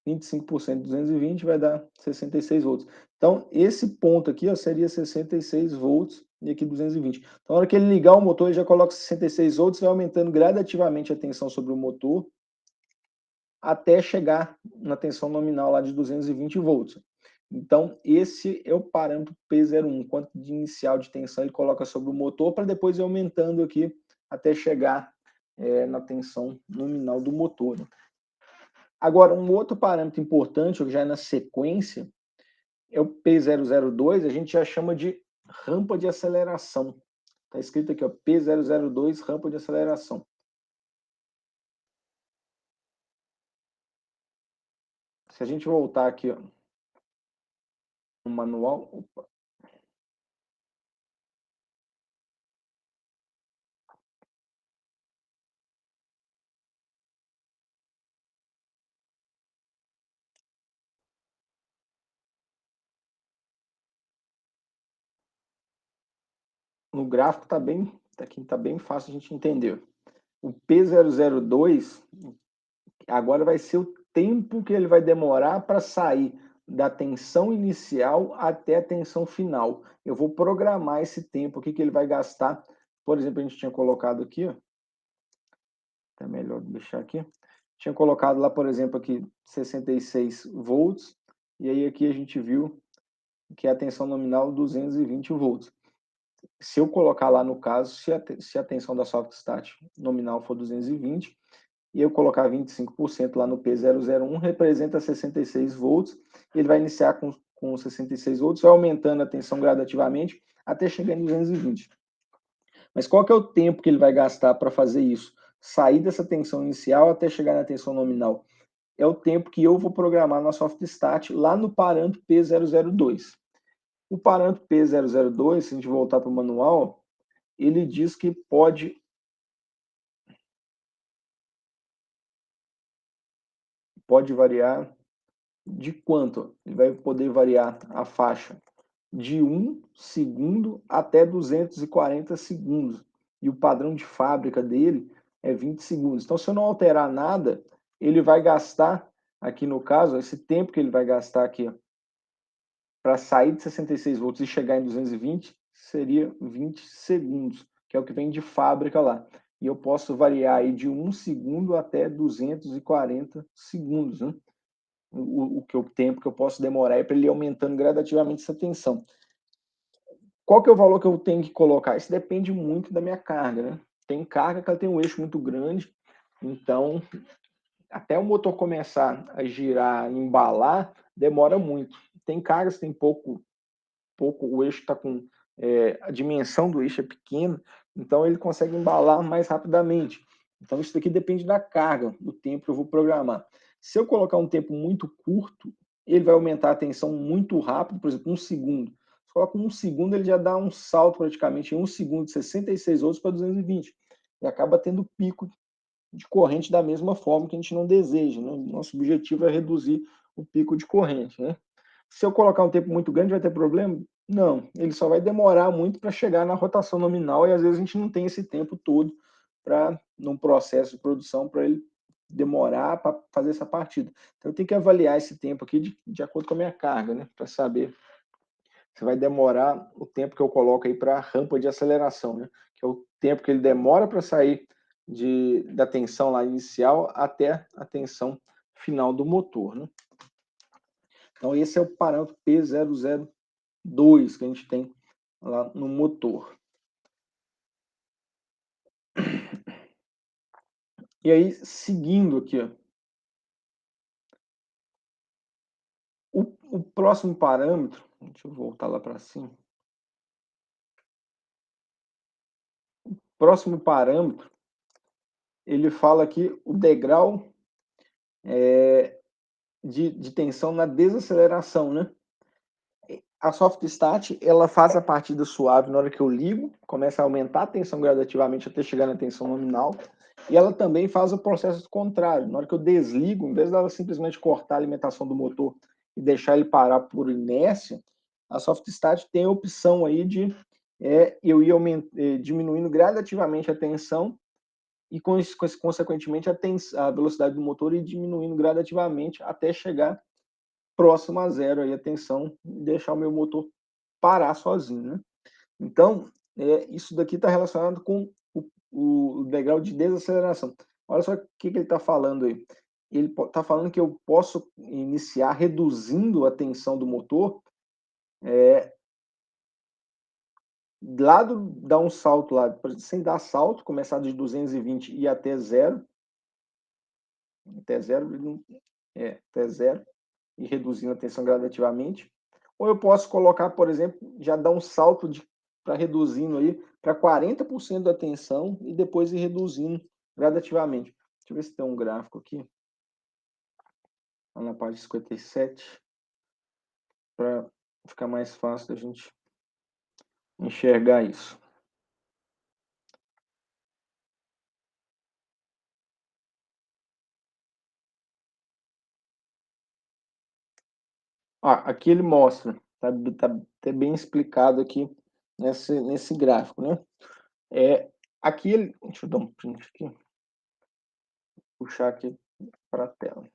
25% de 220 vai dar 66 volts. Então, esse ponto aqui, ó, seria 66 volts e aqui 220. Então, na hora que ele ligar o motor, ele já coloca 66 volts, vai aumentando gradativamente a tensão sobre o motor até chegar na tensão nominal lá de 220 volts. Então, esse é o parâmetro P01, quanto de inicial de tensão ele coloca sobre o motor, para depois ir aumentando aqui até chegar na tensão nominal do motor. Agora, um outro parâmetro importante, que já é na sequência, é o P002, a gente já chama de rampa de aceleração. Está escrito aqui, ó, P002, rampa de aceleração. Se a gente voltar aqui, ó, no manual, opa. No gráfico tá bem fácil a gente entender. O P002 agora vai ser o tempo que ele vai demorar para sair da tensão inicial até a tensão final. Eu vou programar esse tempo aqui que ele vai gastar. Por exemplo, a gente tinha colocado aqui, ó, é melhor deixar aqui. Tinha colocado lá, por exemplo, aqui 66 volts, e aí aqui a gente viu que é a tensão nominal 220 volts. Se eu colocar lá no caso, se a tensão da soft start nominal for 220, e eu colocar 25% lá no P001, representa 66 volts, ele vai iniciar com 66 volts, vai aumentando a tensão gradativamente até chegar em 220. Mas qual que é o tempo que ele vai gastar para fazer isso? Sair dessa tensão inicial até chegar na tensão nominal. É o tempo que eu vou programar na soft start lá no parâmetro P002. O parâmetro P002, se a gente voltar para o manual, ele diz que pode variar de quanto? Ele vai poder variar a faixa de 1 segundo até 240 segundos. E o padrão de fábrica dele é 20 segundos. Então, se eu não alterar nada, ele vai gastar, aqui no caso, esse tempo que ele vai gastar aqui para sair de 66 volts e chegar em 220, seria 20 segundos, que é o que vem de fábrica lá. E eu posso variar aí de 1 segundo até 240 segundos, né? O tempo que eu posso demorar para ele ir aumentando gradativamente essa tensão. Qual que é o valor que eu tenho que colocar? Isso depende muito da minha carga, né? Tem carga que ela tem um eixo muito grande, então até o motor começar a girar, embalar, demora muito. Tem cargas que tem pouco, o eixo está com a dimensão do eixo é pequena, então ele consegue embalar mais rapidamente. Então isso daqui depende da carga, do tempo que eu vou programar. Se eu colocar um tempo muito curto, ele vai aumentar a tensão muito rápido, por exemplo, 1 segundo. Se eu coloco 1 segundo, ele já dá um salto praticamente em 1 segundo de 66 volts para 220. E acaba tendo pico de corrente da mesma forma que a gente não deseja, né? Nosso objetivo é reduzir o pico de corrente, né? Se eu colocar um tempo muito grande, vai ter problema? Não, ele só vai demorar muito para chegar na rotação nominal e às vezes a gente não tem esse tempo todo para, num processo de produção, para ele demorar para fazer essa partida. Então eu tenho que avaliar esse tempo aqui de acordo com a minha carga, né? Para saber se vai demorar o tempo que eu coloco aí para a rampa de aceleração, né? Que é o tempo que ele demora para sair da tensão lá inicial até a tensão final do motor, né? Então esse é o parâmetro P002 que a gente tem lá no motor. E aí, seguindo aqui, ó, o próximo parâmetro, deixa eu voltar lá para cima. Próximo parâmetro, ele fala aqui o degrau de tensão na desaceleração, né? A soft start, ela faz a partida suave na hora que eu ligo, começa a aumentar a tensão gradativamente até chegar na tensão nominal, e ela também faz o processo contrário. Na hora que eu desligo, em vez dela simplesmente cortar a alimentação do motor e deixar ele parar por inércia, a soft start tem a opção aí de eu ir diminuindo gradativamente a tensão e, consequentemente, a velocidade do motor ir diminuindo gradativamente até chegar próximo a zero aí a tensão e deixar o meu motor parar sozinho, né? Então, isso daqui está relacionado com o degrau de desaceleração. Olha só o que ele está falando aí. Ele está falando que eu posso iniciar reduzindo a tensão do motor, dar um salto lá, sem dar salto, começar de 220 e ir até zero, até zero, e reduzindo a tensão gradativamente. Ou eu posso colocar, por exemplo, já dar um salto para reduzindo aí para 40% da tensão e depois ir reduzindo gradativamente. Deixa eu ver se tem um gráfico aqui, lá na página 57, para ficar mais fácil da gente enxergar isso. Aqui ele mostra, tá até bem explicado aqui nesse gráfico, né? Aqui ele, deixa eu dar um print aqui, puxar aqui para a tela.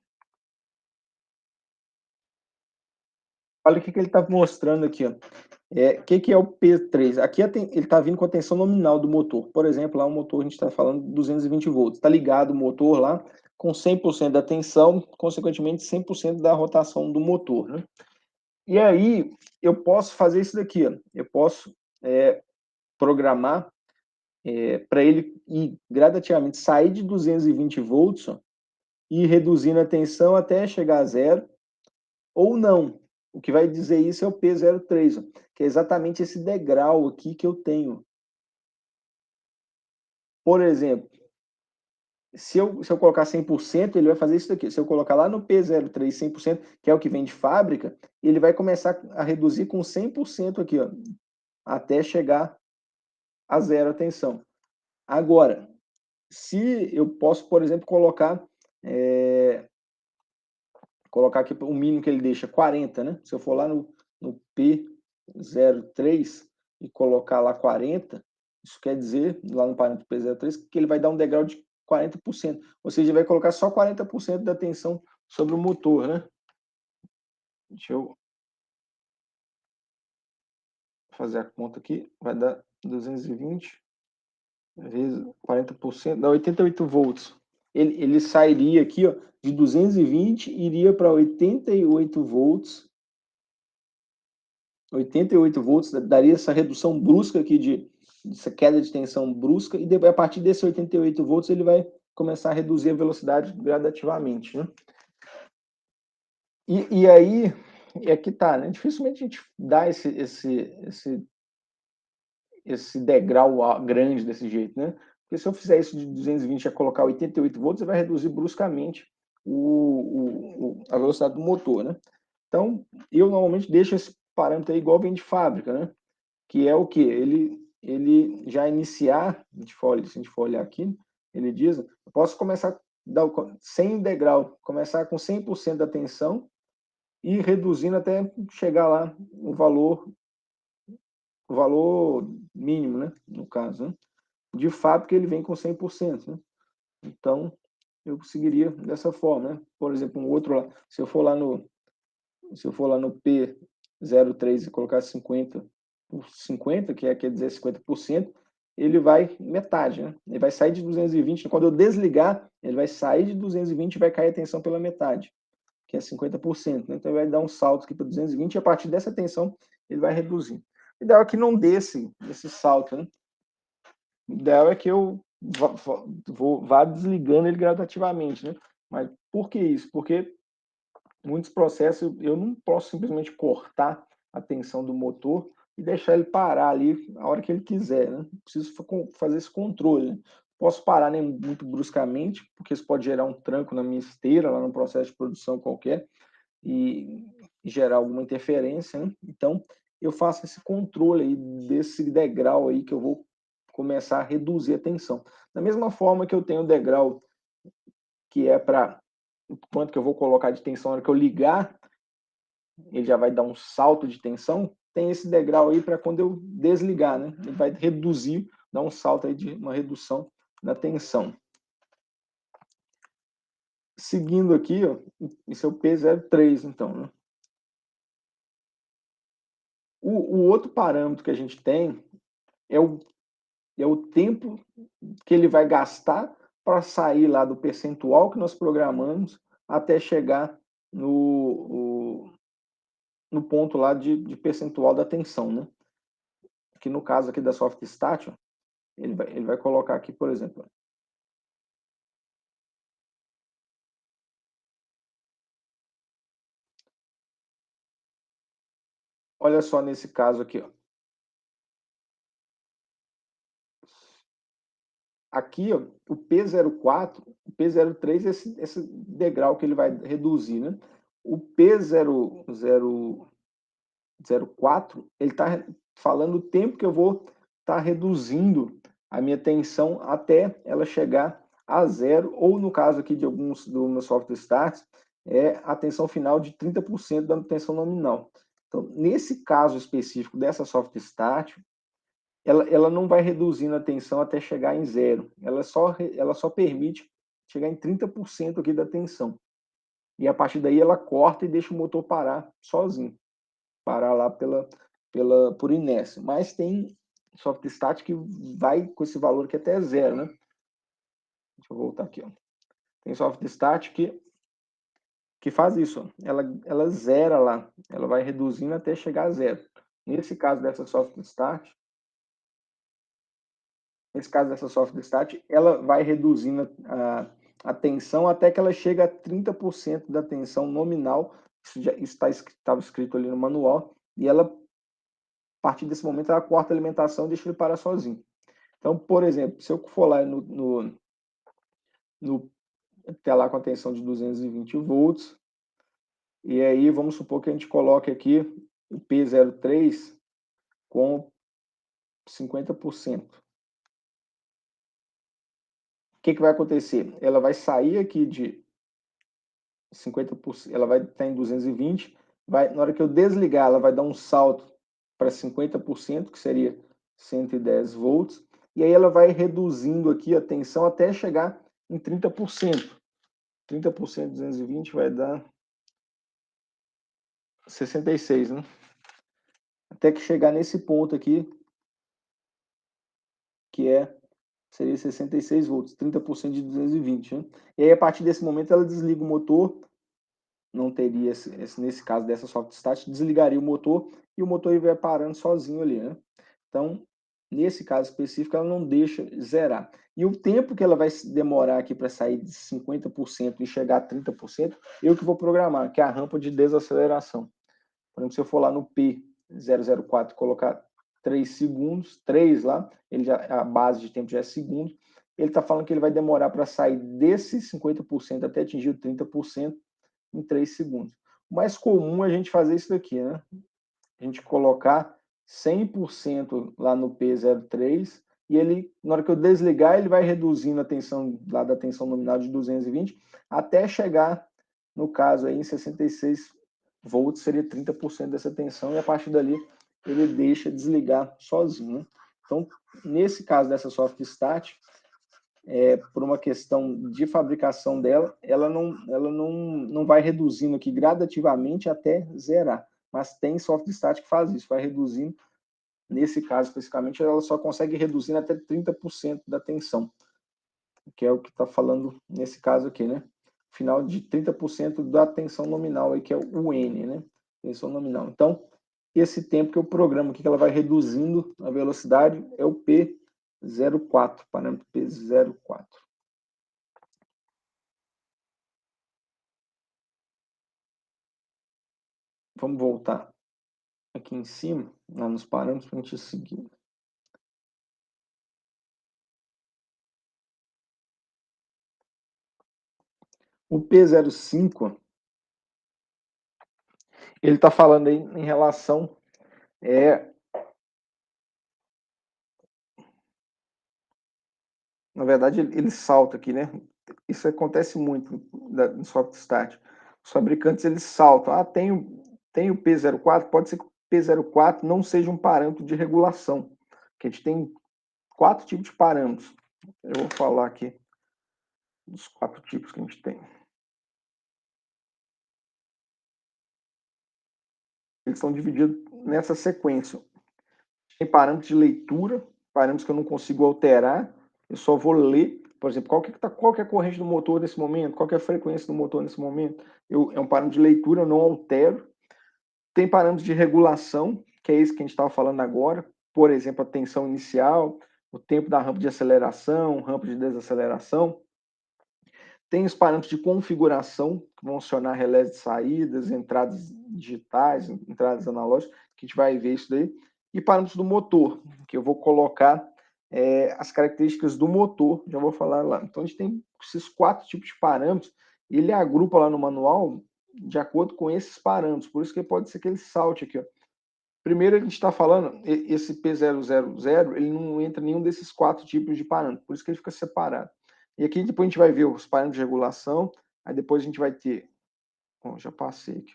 Olha o que ele está mostrando aqui, ó. O que é o P3? Aqui ele está vindo com a tensão nominal do motor. Por exemplo, lá o motor a gente está falando de 220 volts. Está ligado o motor lá com 100% da tensão, consequentemente 100% da rotação do motor, né? E aí eu posso fazer isso daqui, ó. Eu posso programar para ele ir gradativamente sair de 220 volts, ó, e ir reduzindo a tensão até chegar a zero, ou não. O que vai dizer isso é o P03, ó, que é exatamente esse degrau aqui que eu tenho. Por exemplo, se eu colocar 100%, ele vai fazer isso daqui. Se eu colocar lá no P03 100%, que é o que vem de fábrica, ele vai começar a reduzir com 100% aqui, ó, até chegar a zero a tensão. Agora, se eu posso, por exemplo, colocar aqui o mínimo que ele deixa 40, né? Se eu for lá no P03 e colocar lá 40, isso quer dizer, lá no parâmetro P03, que ele vai dar um degrau de 40%. Ou seja, ele vai colocar só 40% da tensão sobre o motor, né? Deixa eu fazer a conta aqui. Vai dar 220 vezes 40%, dá 88 volts. Ele sairia aqui, ó, de 220, iria para 88 volts. 88 volts daria essa redução brusca aqui essa queda de tensão brusca, e a partir desse 88 volts ele vai começar a reduzir a velocidade gradativamente, né? E aí, é que tá, né? Dificilmente a gente dá esse degrau grande desse jeito, né? Porque se eu fizer isso de 220 a colocar 88 volts, você vai reduzir bruscamente a velocidade do motor, né? Então, eu normalmente deixo esse parâmetro aí igual vem de fábrica, né? Que é o que? Ele já iniciar, se a gente for olhar aqui, ele diz, eu posso começar sem degrau, começar com 100% da tensão e reduzindo até chegar lá o valor mínimo, né? No caso, né? De fato que ele vem com 100%, né? Então, eu conseguiria dessa forma, né? Por exemplo, um outro lá, se eu for lá no P03 e colocar 50 por 50, que quer dizer 50%, ele vai metade, né? Ele vai sair de 220, quando eu desligar, ele vai sair de 220 e vai cair a tensão pela metade, que é 50%, né? Então ele vai dar um salto aqui para 220 e a partir dessa tensão ele vai reduzir. O ideal é que não dê esse salto, né? O ideal é que eu vá desligando ele gradativamente, né? Mas por que isso? Porque muitos processos eu não posso simplesmente cortar a tensão do motor e deixar ele parar ali a hora que ele quiser, né? Preciso fazer esse controle, né? Posso parar nem muito bruscamente, porque isso pode gerar um tranco na minha esteira, lá no processo de produção qualquer, e gerar alguma interferência, né? Então, eu faço esse controle aí desse degrau aí que eu vou começar a reduzir a tensão. Da mesma forma que eu tenho o degrau que é para quanto que eu vou colocar de tensão na hora que eu ligar, ele já vai dar um salto de tensão, tem esse degrau aí para quando eu desligar, né? Ele vai reduzir, dar um salto aí de uma redução na tensão. Seguindo aqui, ó, esse é o P03, então, né? O outro parâmetro que a gente tem é o tempo que ele vai gastar para sair lá do percentual que nós programamos até chegar no ponto lá de percentual da tensão, né? Que no caso aqui da soft start, ó, ele vai colocar aqui, por exemplo, olha só nesse caso aqui, ó. Aqui, ó, o P04, o P03 é esse degrau que ele vai reduzir, né? O P004, ele está falando o tempo que eu vou estar reduzindo a minha tensão até ela chegar a zero, ou no caso aqui de alguns do meu software starts, é a tensão final de 30% da tensão nominal. Então, nesse caso específico dessa soft start, ela não vai reduzindo a tensão até chegar em zero. Ela só permite chegar em 30% aqui da tensão. E a partir daí ela corta e deixa o motor parar sozinho. Parar lá por inércia. Mas tem soft start que vai com esse valor que é até zero, né? Deixa eu voltar aqui, ó. Tem soft start que faz isso, ó. Ela zera lá. Ela vai reduzindo até chegar a zero. Nesse caso dessa soft start, ela vai reduzindo a tensão até que ela chega a 30% da tensão nominal. Isso já estava escrito ali no manual. E ela, a partir desse momento, ela corta a alimentação e deixa ele parar sozinho. Então, por exemplo, se eu for lá até lá com a tensão de 220 volts, e aí vamos supor que a gente coloque aqui o P03 com 50%. O que vai acontecer? Ela vai sair aqui de 50%, ela vai estar em 220, na hora que eu desligar, ela vai dar um salto para 50%, que seria 110 volts, e aí ela vai reduzindo aqui a tensão até chegar em 30%. 30% de 220 vai dar 66, né? Até que chegar nesse ponto aqui, que seria 66 volts, 30% de 220, né? E aí, a partir desse momento, ela desliga o motor, não teria, nesse caso dessa soft start, desligaria o motor e o motor vai parando sozinho ali, né? Então, nesse caso específico, ela não deixa zerar. E o tempo que ela vai demorar aqui para sair de 50% e chegar a 30%, eu que vou programar, que é a rampa de desaceleração. Por exemplo, se eu for lá no P004 colocar 3 segundos, 3 lá, ele já, a base de tempo já é segundo. Ele está falando que ele vai demorar para sair desses 50% até atingir o 30% em 3 segundos. O mais comum é a gente fazer isso daqui, né? A gente colocar 100% lá no P03 e ele, na hora que eu desligar, ele vai reduzindo a tensão lá da tensão nominal de 220 até chegar, no caso aí, em 66 volts, seria 30% dessa tensão, e a partir dali ele deixa desligar sozinho, né? Então, nesse caso dessa soft start, por uma questão de fabricação dela, ela não vai reduzindo aqui gradativamente até zerar. Mas tem soft start que faz isso, vai reduzindo. Nesse caso, especificamente, ela só consegue reduzir até 30% da tensão, que é o que está falando nesse caso aqui, né? Final de 30% da tensão nominal, aí, que é o N, né? Tensão nominal. Então, esse tempo que eu programo aqui, que ela vai reduzindo a velocidade, é o P04, parâmetro P04. Vamos voltar aqui em cima, lá nos parâmetros, para a gente seguir. O P05, ele está falando aí em relação na verdade, ele salta aqui, né? Isso acontece muito no soft start. Os fabricantes, eles saltam. Ah, tem o P04, pode ser que o P04 não seja um parâmetro de regulação, que a gente tem 4 tipos de parâmetros. Eu vou falar aqui dos 4 tipos que a gente tem. Eles são divididos nessa sequência. Tem parâmetros de leitura, parâmetros que eu não consigo alterar, eu só vou ler, por exemplo, qual que é a corrente do motor nesse momento, qual que é a frequência do motor nesse momento. É um parâmetro de leitura, eu não altero. Tem parâmetros de regulação, que é esse que a gente estava falando agora, por exemplo, a tensão inicial, o tempo da rampa de aceleração, rampa de desaceleração. Tem os parâmetros de configuração, que vão acionar relés de saídas, entradas digitais, entradas analógicas, que a gente vai ver isso daí. E parâmetros do motor, que eu vou colocar as características do motor, já vou falar lá. Então, a gente tem esses 4 tipos de parâmetros, e ele agrupa lá no manual de acordo com esses parâmetros, por isso que pode ser que ele salte aqui. Ó. Primeiro, a gente está falando, esse P000, ele não entra em nenhum desses 4 tipos de parâmetros, por isso que ele fica separado. E aqui depois a gente vai ver os parâmetros de regulação, aí depois a gente vai ter, bom, já passei aqui,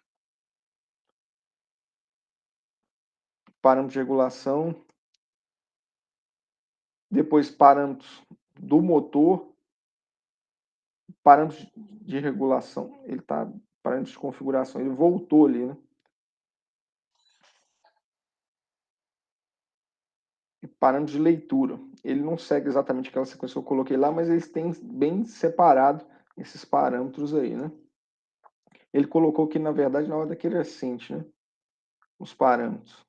parâmetros de regulação, depois parâmetros do motor, parâmetros de regulação, ele está, parâmetros de configuração, ele voltou ali, né? E parâmetros de leitura, ele não segue exatamente aquela sequência que eu coloquei lá, mas eles têm bem separado esses parâmetros aí, né? Ele colocou aqui, na verdade, na ordem crescente, né? Os parâmetros.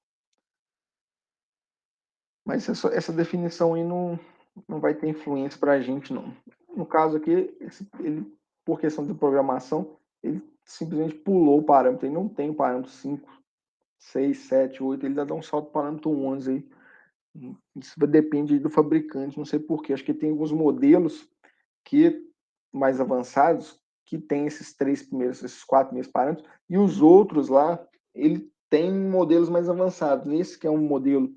Mas essa definição aí não vai ter influência para a gente, não. No caso aqui, ele, por questão de programação, ele simplesmente pulou o parâmetro. Ele não tem o parâmetro 5, 6, 7, 8. Ele dá um salto para o parâmetro 11 aí. Isso depende do fabricante, não sei porquê. Acho que tem alguns modelos que mais avançados que tem esses 4 primeiros parâmetros, e os outros lá, ele tem modelos mais avançados. Esse que é um modelo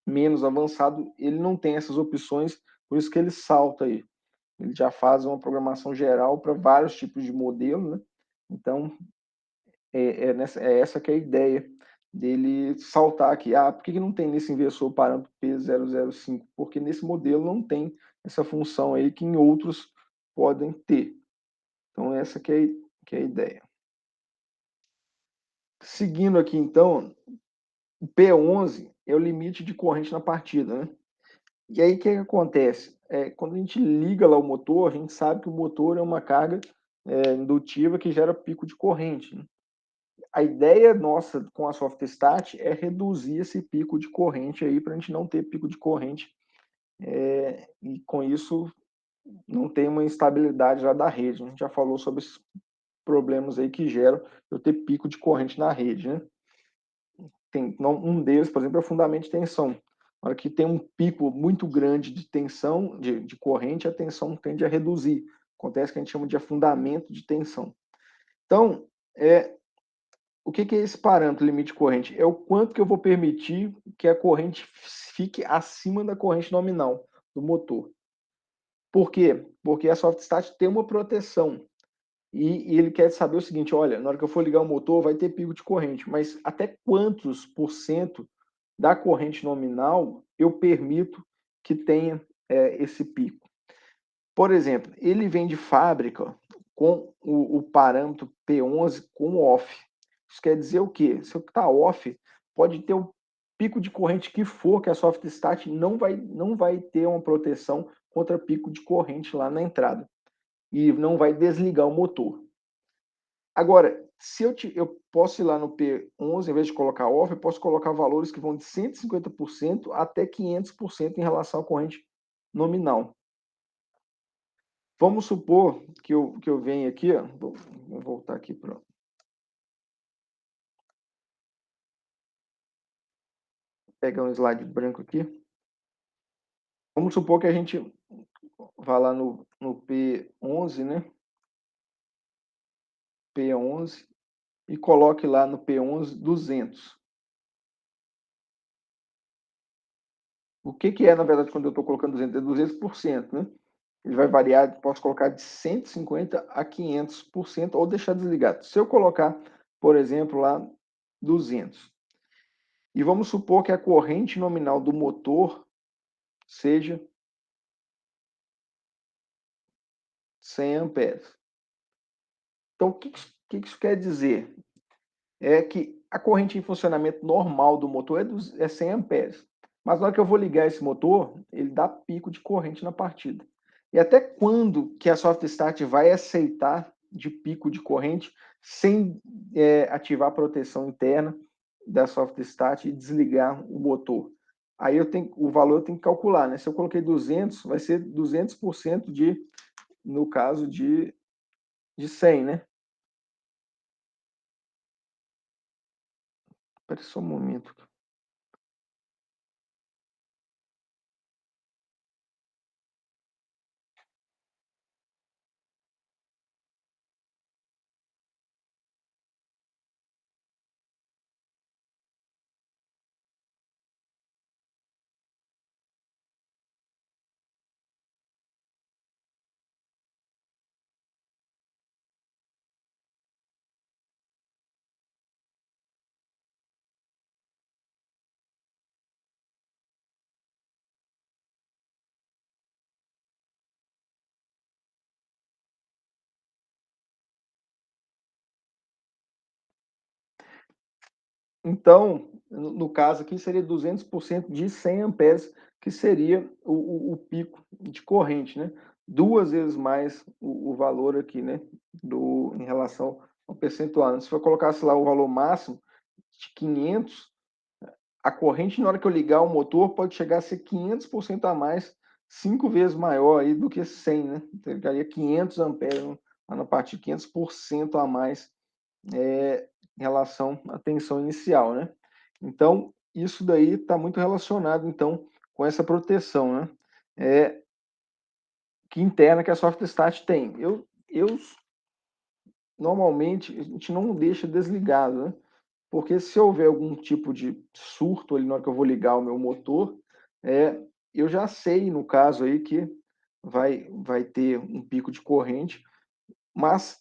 menos avançado, ele não tem essas opções, por isso que ele salta aí. Ele já faz uma programação geral para vários tipos de modelo, né? Então, essa que é a ideia dele saltar aqui. Ah, por que não tem nesse inversor parâmetro P005? Porque nesse modelo não tem essa função aí que em outros podem ter. Então, essa que é a ideia. Seguindo aqui, então, o P11 é o limite de corrente na partida, né? E aí, o que acontece? Quando a gente liga lá o motor, a gente sabe que o motor é uma carga indutiva que gera pico de corrente, né? A ideia nossa com a soft start é reduzir esse pico de corrente aí para a gente não ter pico de corrente e com isso não ter uma instabilidade já da rede. A gente já falou sobre esses problemas aí que geram eu ter pico de corrente na rede, né? um deles, por exemplo, é o fundamento de tensão. Na hora que tem um pico muito grande de tensão, de corrente, a tensão tende a reduzir. Acontece o que a gente chama de afundamento de tensão. Então, o que é esse parâmetro, limite de corrente? É o quanto que eu vou permitir que a corrente fique acima da corrente nominal do motor. Por quê? Porque a soft start tem uma proteção. E ele quer saber o seguinte, olha, na hora que eu for ligar o motor, vai ter pico de corrente, mas até quantos por cento da corrente nominal eu permito que tenha esse pico? Por exemplo, ele vem de fábrica com o parâmetro P11 com off. Isso quer dizer o quê? Se está off, pode ter o pico de corrente que for, que a soft start não vai ter uma proteção contra pico de corrente lá na entrada. E não vai desligar o motor. Agora, se eu posso ir lá no P11, em vez de colocar off, eu posso colocar valores que vão de 150% até 500% em relação à corrente nominal. Vamos supor que eu venha aqui, ó, vou voltar aqui para... Pegar um slide branco aqui. Vamos supor que a gente vá lá no P11, né? P11 e coloque lá no P11 200. O que é, na verdade, quando eu estou colocando 200? É 200%, né? Ele vai variar, posso colocar de 150% a 500% ou deixar desligado. Se eu colocar, por exemplo, lá 200, e vamos supor que a corrente nominal do motor seja 100 amperes. Então, o que isso quer dizer? É que a corrente em funcionamento normal do motor é 100 amperes. Mas na hora que eu vou ligar esse motor, ele dá pico de corrente na partida. E até quando que a soft start vai aceitar de pico de corrente sem ativar a proteção interna da soft start e desligar o motor? Aí o valor eu tenho que calcular, né? Se eu coloquei 200, vai ser 200% no caso de 100, né? Espera só um momento. Então, no caso aqui, seria 200% de 100 amperes, que seria o pico de corrente, né? Duas vezes mais o valor aqui, né? Em relação ao percentual. Se eu colocasse lá o valor máximo de 500, a corrente, na hora que eu ligar o motor, pode chegar a ser 500% a mais, 5 vezes maior aí do que 100, né? Então, ficaria 500 amperes, lá na parte de 500% a mais em relação à tensão inicial, né? Então, isso daí está muito relacionado, então, com essa proteção, né? Que interna que a soft start tem. Normalmente, a gente não deixa desligado, né? Porque se houver algum tipo de surto ali na hora que eu vou ligar o meu motor, eu já sei, no caso aí, que vai ter um pico de corrente, mas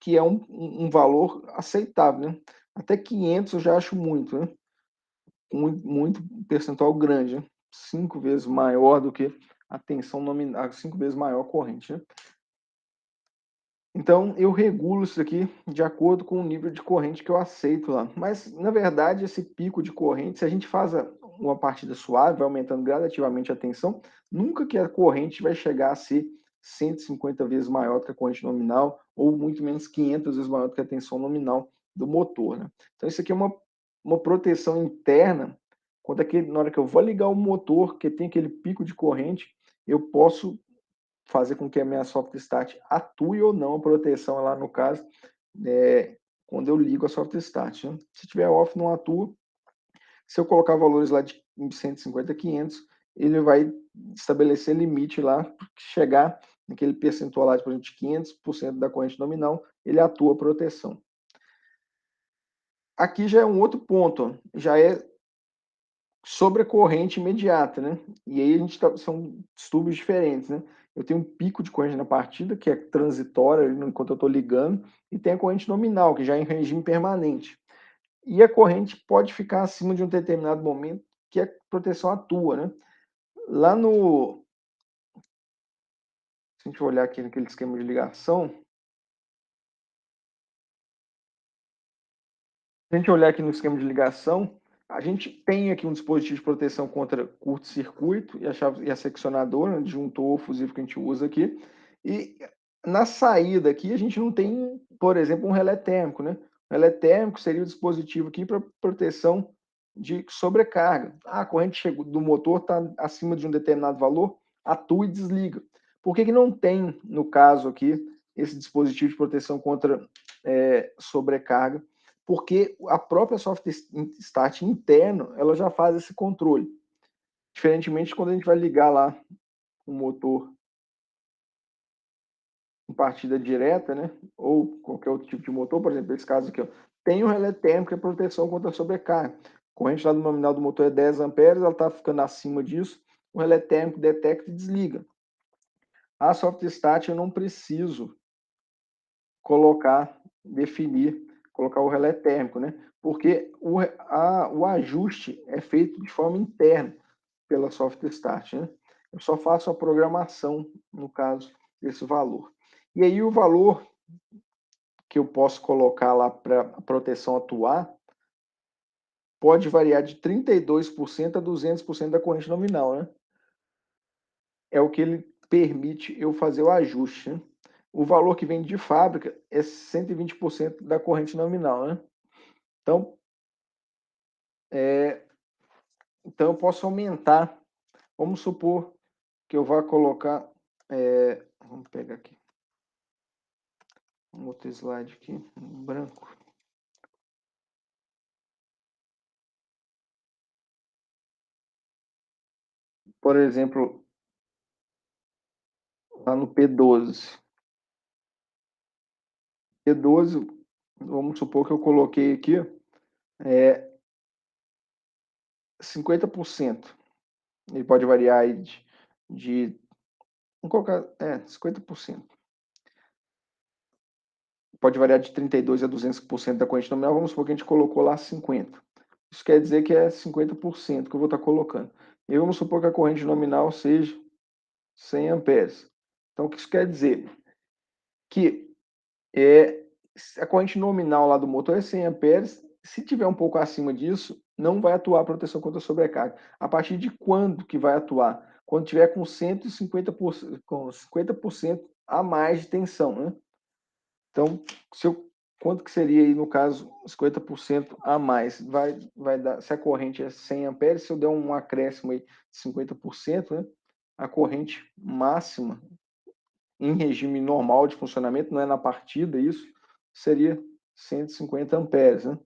que é um valor aceitável, né? Até 500 eu já acho muito, né? Muito percentual grande, né? 5 vezes maior do que a tensão nominal, 5 vezes maior a corrente, né? Então, eu regulo isso aqui de acordo com o nível de corrente que eu aceito lá. Mas, na verdade, esse pico de corrente, se a gente faz uma partida suave, vai aumentando gradativamente a tensão, nunca que a corrente vai chegar a ser 150 vezes maior do que a corrente nominal, ou muito menos 500 vezes maior do que a tensão nominal do motor, né? Então, isso aqui é uma proteção interna, na hora que eu vou ligar o motor, que tem aquele pico de corrente, eu posso fazer com que a minha soft start atue ou não a proteção lá no caso, quando eu ligo a soft start, né? Se tiver off, não atua, Se eu colocar valores lá de 150, 500, ele vai estabelecer limite lá, chegar naquele percentual lá, por exemplo, de 500% da corrente nominal, ele atua proteção. Aqui já é um outro ponto, já é sobre a corrente imediata, né? E aí são distúrbios diferentes, né? Eu tenho um pico de corrente na partida, que é transitória, enquanto eu estou ligando, e tem a corrente nominal, que já é em regime permanente. E a corrente pode ficar acima de um determinado momento que a proteção atua, né? Lá no... Se a gente olhar aqui naquele esquema de ligação, Se a gente olhar aqui no esquema de ligação, a gente tem aqui um dispositivo de proteção contra curto-circuito e a chave e a seccionadora, disjuntor ou fusível que a gente usa aqui. E na saída aqui a gente não tem, por exemplo, um relé térmico, né? O relé térmico seria o dispositivo aqui para proteção de sobrecarga. A corrente do motor está acima de um determinado valor, atua e desliga. Por que não tem, no caso aqui, esse dispositivo de proteção contra sobrecarga? Porque a própria software start interno, ela já faz esse controle. Diferentemente quando a gente vai ligar lá o motor em partida direta, né? Ou qualquer outro tipo de motor, por exemplo, esse caso aqui, ó, tem o relé térmico, que é proteção contra sobrecarga. A corrente lá do nominal do motor é 10 amperes, ela está ficando acima disso, o relé térmico detecta e desliga. A software start eu não preciso definir, colocar o relé térmico, né? Porque o ajuste é feito de forma interna pela software start, né? Eu só faço a programação, no caso, desse valor. E aí o valor que eu posso colocar lá para a proteção atuar pode variar de 32% a 200% da corrente nominal, né? É o que ele permite eu fazer o ajuste, né? O valor que vem de fábrica é 120% da corrente nominal, né? Então, então eu posso aumentar. Vamos supor que eu vá colocar. Vamos pegar aqui um outro slide aqui, em branco. Por exemplo, lá no P12. P12, vamos supor que eu coloquei aqui 50%. Ele pode variar aí vamos colocar, 50%. Pode variar de 32% a 200% da corrente nominal. Vamos supor que a gente colocou lá 50%. Isso quer dizer que é 50% que eu vou estar colocando. E vamos supor que a corrente nominal seja 100 amperes. Então, o que isso quer dizer? Que a corrente nominal lá do motor é 100 amperes. Se tiver um pouco acima disso, não vai atuar a proteção contra sobrecarga. A partir de quando que vai atuar? Quando tiver com 150%, com 50% a mais de tensão, né? Então, quanto que seria aí, no caso, 50% a mais? Vai dar, se a corrente é 100 amperes, se eu der um acréscimo aí de 50%, né? A corrente máxima em regime normal de funcionamento, não é na partida isso, seria 150 amperes, né?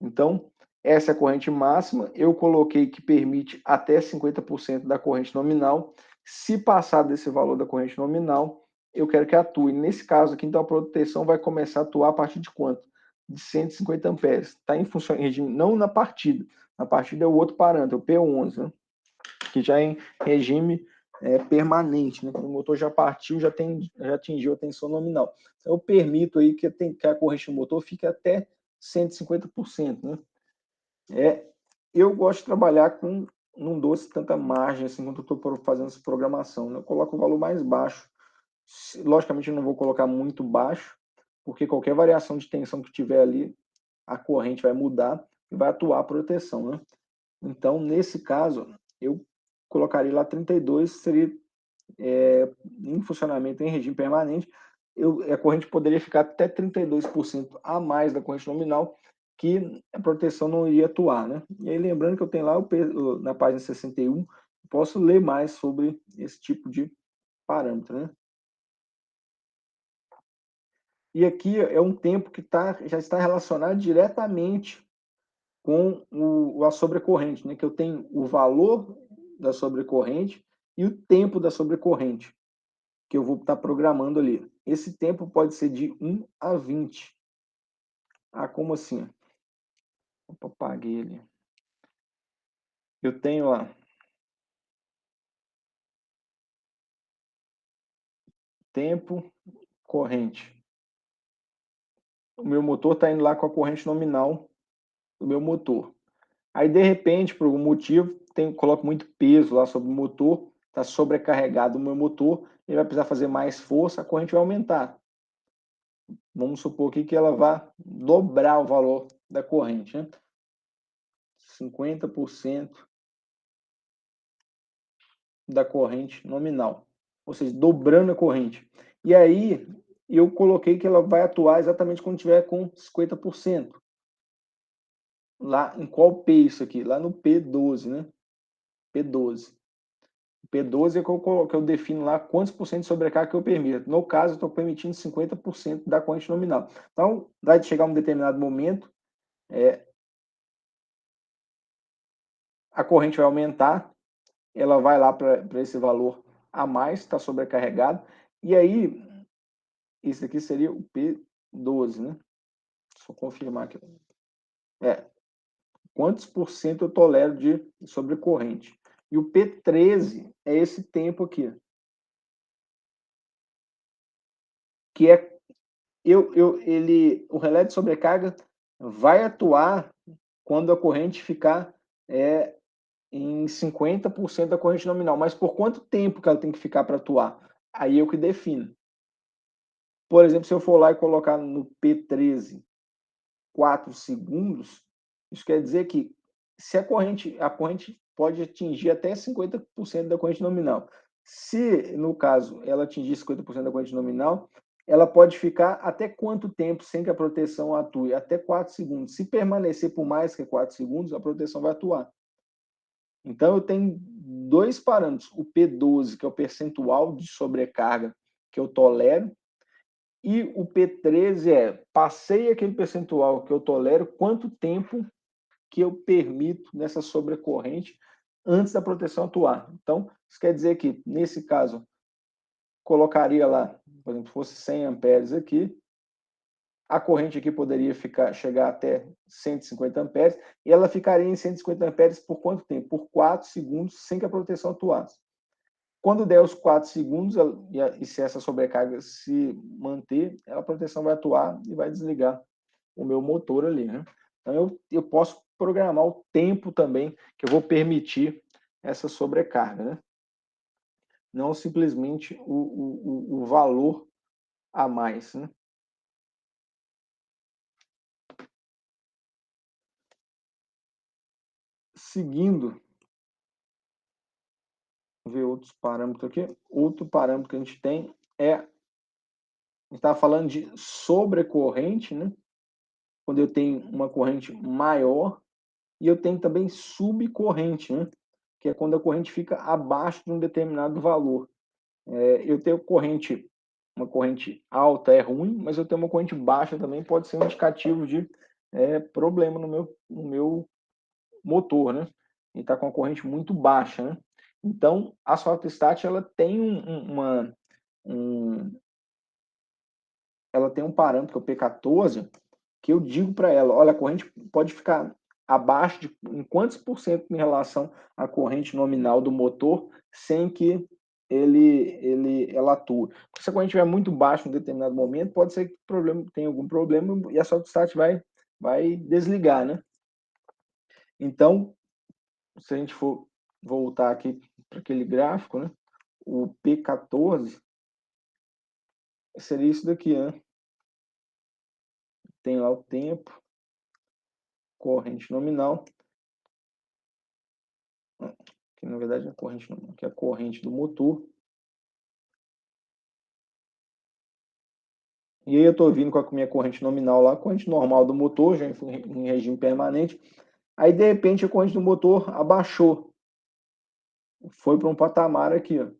Então, essa é a corrente máxima, eu coloquei que permite até 50% da corrente nominal. Se passar desse valor da corrente nominal, eu quero que atue. Nesse caso aqui, então, a proteção vai começar a atuar a partir de quanto? De 150 amperes. Está em regime, não na partida. Na partida é o outro parâmetro, o P11, né? Que já é em regime permanente, né? Quando o motor já partiu, já atingiu a tensão nominal. Então, eu permito aí que a corrente do motor fique até 150%, né? Eu gosto de trabalhar com, não dou tanta margem assim quando eu estou fazendo essa programação, né? Eu coloco o valor mais baixo. Logicamente, eu não vou colocar muito baixo, porque qualquer variação de tensão que tiver ali, a corrente vai mudar e vai atuar a proteção, né? Então, nesse caso, eu colocaria lá 32, seria em funcionamento em regime permanente, a corrente poderia ficar até 32% a mais da corrente nominal, que a proteção não iria atuar, né? E aí, lembrando que eu tenho lá na página 61, posso ler mais sobre esse tipo de parâmetro, né? E aqui é um tempo que já está relacionado diretamente com a sobrecorrente, né? Que eu tenho o valor da sobrecorrente e o tempo da sobrecorrente, que eu vou estar programando ali. Esse tempo pode ser de 1 a 20. Ah, como assim? Opa, apaguei ali. Eu tenho lá tempo corrente. O meu motor está indo lá com a corrente nominal do meu motor. Aí, de repente, por algum motivo, coloco muito peso lá sobre o motor, está sobrecarregado o meu motor, ele vai precisar fazer mais força, a corrente vai aumentar. Vamos supor aqui que ela vai dobrar o valor da corrente, né? 50% da corrente nominal, ou seja, dobrando a corrente. E aí, eu coloquei que ela vai atuar exatamente quando tiver com 50%. Lá em qual P isso aqui? Lá no P12, né? P12. P12 é que eu defino lá quantos por cento de sobrecarga que eu permito. No caso, eu estou permitindo 50% da corrente nominal. Então, vai chegar um determinado momento, a corrente vai aumentar, ela vai lá para esse valor a mais, está sobrecarregado, e aí, isso aqui seria o P12, né? Só confirmar aqui. Quantos por cento eu tolero de sobrecorrente? E o P13 é esse tempo aqui, que é o relé de sobrecarga vai atuar quando a corrente ficar em 50% da corrente nominal. Mas por quanto tempo que ela tem que ficar para atuar? Aí eu que defino. Por exemplo, se eu for lá e colocar no P13 4 segundos, isso quer dizer que se a corrente pode atingir até 50% da corrente nominal. Se, no caso, ela atingir 50% da corrente nominal, ela pode ficar até quanto tempo sem que a proteção atue? Até 4 segundos. Se permanecer por mais que 4 segundos, a proteção vai atuar. Então, eu tenho dois parâmetros. O P12, que é o percentual de sobrecarga que eu tolero, e o P13 passei aquele percentual que eu tolero, quanto tempo que eu permito nessa sobrecorrente antes da proteção atuar. Então, isso quer dizer que, nesse caso, colocaria lá, por exemplo, se fosse 100 amperes aqui, a corrente aqui poderia chegar até 150 amperes, e ela ficaria em 150 amperes por quanto tempo? Por 4 segundos, sem que a proteção atuasse. Quando der os 4 segundos, e se essa sobrecarga se manter, a proteção vai atuar e vai desligar o meu motor ali, né? Então, eu posso programar o tempo também que eu vou permitir essa sobrecarga, né? Não simplesmente o valor a mais, né? Seguindo, ver outros parâmetros aqui. Outro parâmetro que a gente tem a gente estava falando de sobrecorrente, né? Quando eu tenho uma corrente maior, e eu tenho também subcorrente, né? Que é quando a corrente fica abaixo de um determinado valor. Eu tenho uma corrente alta é ruim, mas eu tenho uma corrente baixa também pode ser um indicativo de problema no meu motor, né? E está com a corrente muito baixa, né? Então, a Softstat, ela tem ela tem um parâmetro, que é o P14, que eu digo para ela, olha, a corrente pode ficar abaixo de em quantos por cento em relação à corrente nominal do motor, sem que ela atue. Porque se a corrente estiver muito baixa em um determinado momento, pode ser que tenha algum problema e a Softstat vai desligar, né? Então, se a gente for voltar aqui para aquele gráfico, né? O P14 seria isso daqui, né? Tem lá o tempo, corrente nominal, que na verdade é a corrente nominal, que é a corrente do motor. E aí eu estou vindo com a minha corrente nominal lá, a corrente normal do motor, já em regime permanente. Aí, de repente, a corrente do motor abaixou. Foi para um patamar aqui, ó.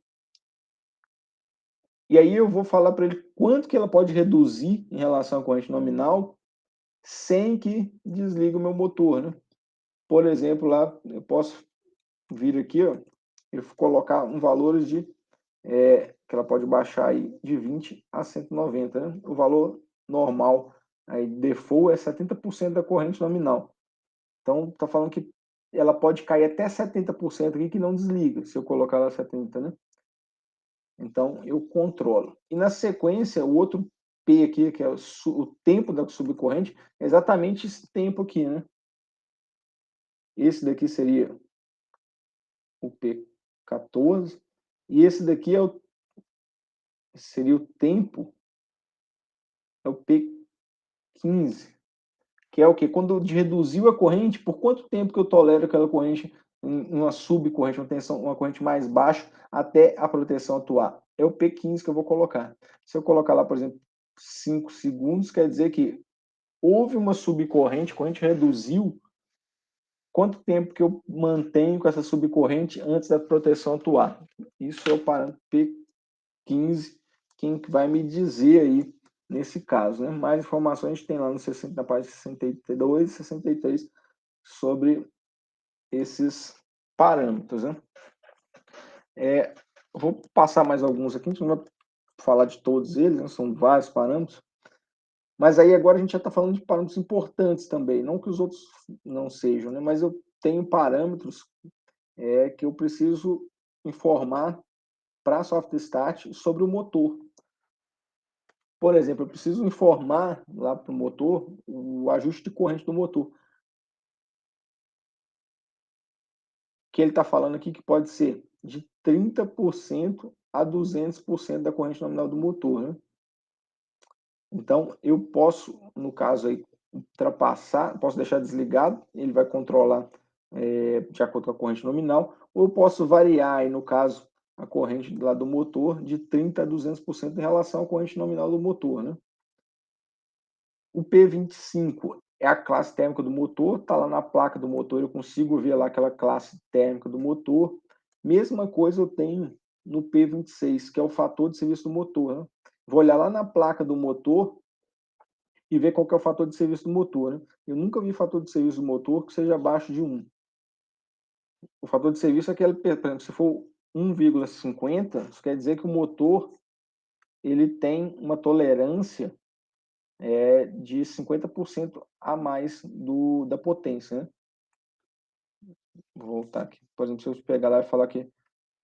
E aí eu vou falar para ele quanto que ela pode reduzir em relação à corrente nominal sem que desligue o meu motor, né? por exemplo, lá eu posso vir aqui, ó, e colocar um valor de que ela pode baixar aí de 20 a 190, né? O valor normal aí default é 70% da corrente nominal. Então tá falando que ela pode cair até 70% aqui que não desliga, se eu colocar lá 70, né? Então eu controlo. E na sequência, o outro P aqui, que é o tempo da subcorrente, é exatamente esse tempo aqui, né? Esse daqui seria o P14 e esse daqui seria o tempo, é o P15, que é o quê? Quando reduziu a corrente, por quanto tempo que eu tolero aquela corrente em uma subcorrente, uma corrente mais baixa, até a proteção atuar? É o P15 que eu vou colocar. Se eu colocar lá, por exemplo, 5 segundos, quer dizer que houve uma subcorrente, a corrente reduziu. Quanto tempo que eu mantenho com essa subcorrente antes da proteção atuar? Isso é o parâmetro P15, quem vai me dizer aí nesse caso, né? Mais informações a gente tem lá no 60, na página 62 e 63 sobre esses parâmetros, né? Vou passar mais alguns aqui, a gente não vai falar de todos eles, né? São vários parâmetros, mas aí agora a gente já está falando de parâmetros importantes também, não que os outros não sejam, né? Mas eu tenho parâmetros que eu preciso informar para a SoftStart sobre o motor. Por exemplo, eu preciso informar lá para o motor o ajuste de corrente do motor. Que ele está falando aqui que pode ser de 30% a 200% da corrente nominal do motor, né? Então, eu posso, no caso aí, ultrapassar, posso deixar desligado, ele vai controlar de acordo com a corrente nominal, ou eu posso variar aí, no caso, a corrente lá do motor de 30% a 200% em relação à corrente nominal do motor, né? O P25 é a classe térmica do motor, está lá na placa do motor, eu consigo ver lá aquela classe térmica do motor. Mesma coisa eu tenho no P26, que é o fator de serviço do motor, né? Vou olhar lá na placa do motor e ver qual que é o fator de serviço do motor, né? Eu nunca vi fator de serviço do motor que seja abaixo de 1. O fator de serviço é aquele, por exemplo, se for 1,50, isso quer dizer que o motor ele tem uma tolerância de 50% a mais da potência, né? Vou voltar aqui. Por exemplo, se eu pegar lá e falar que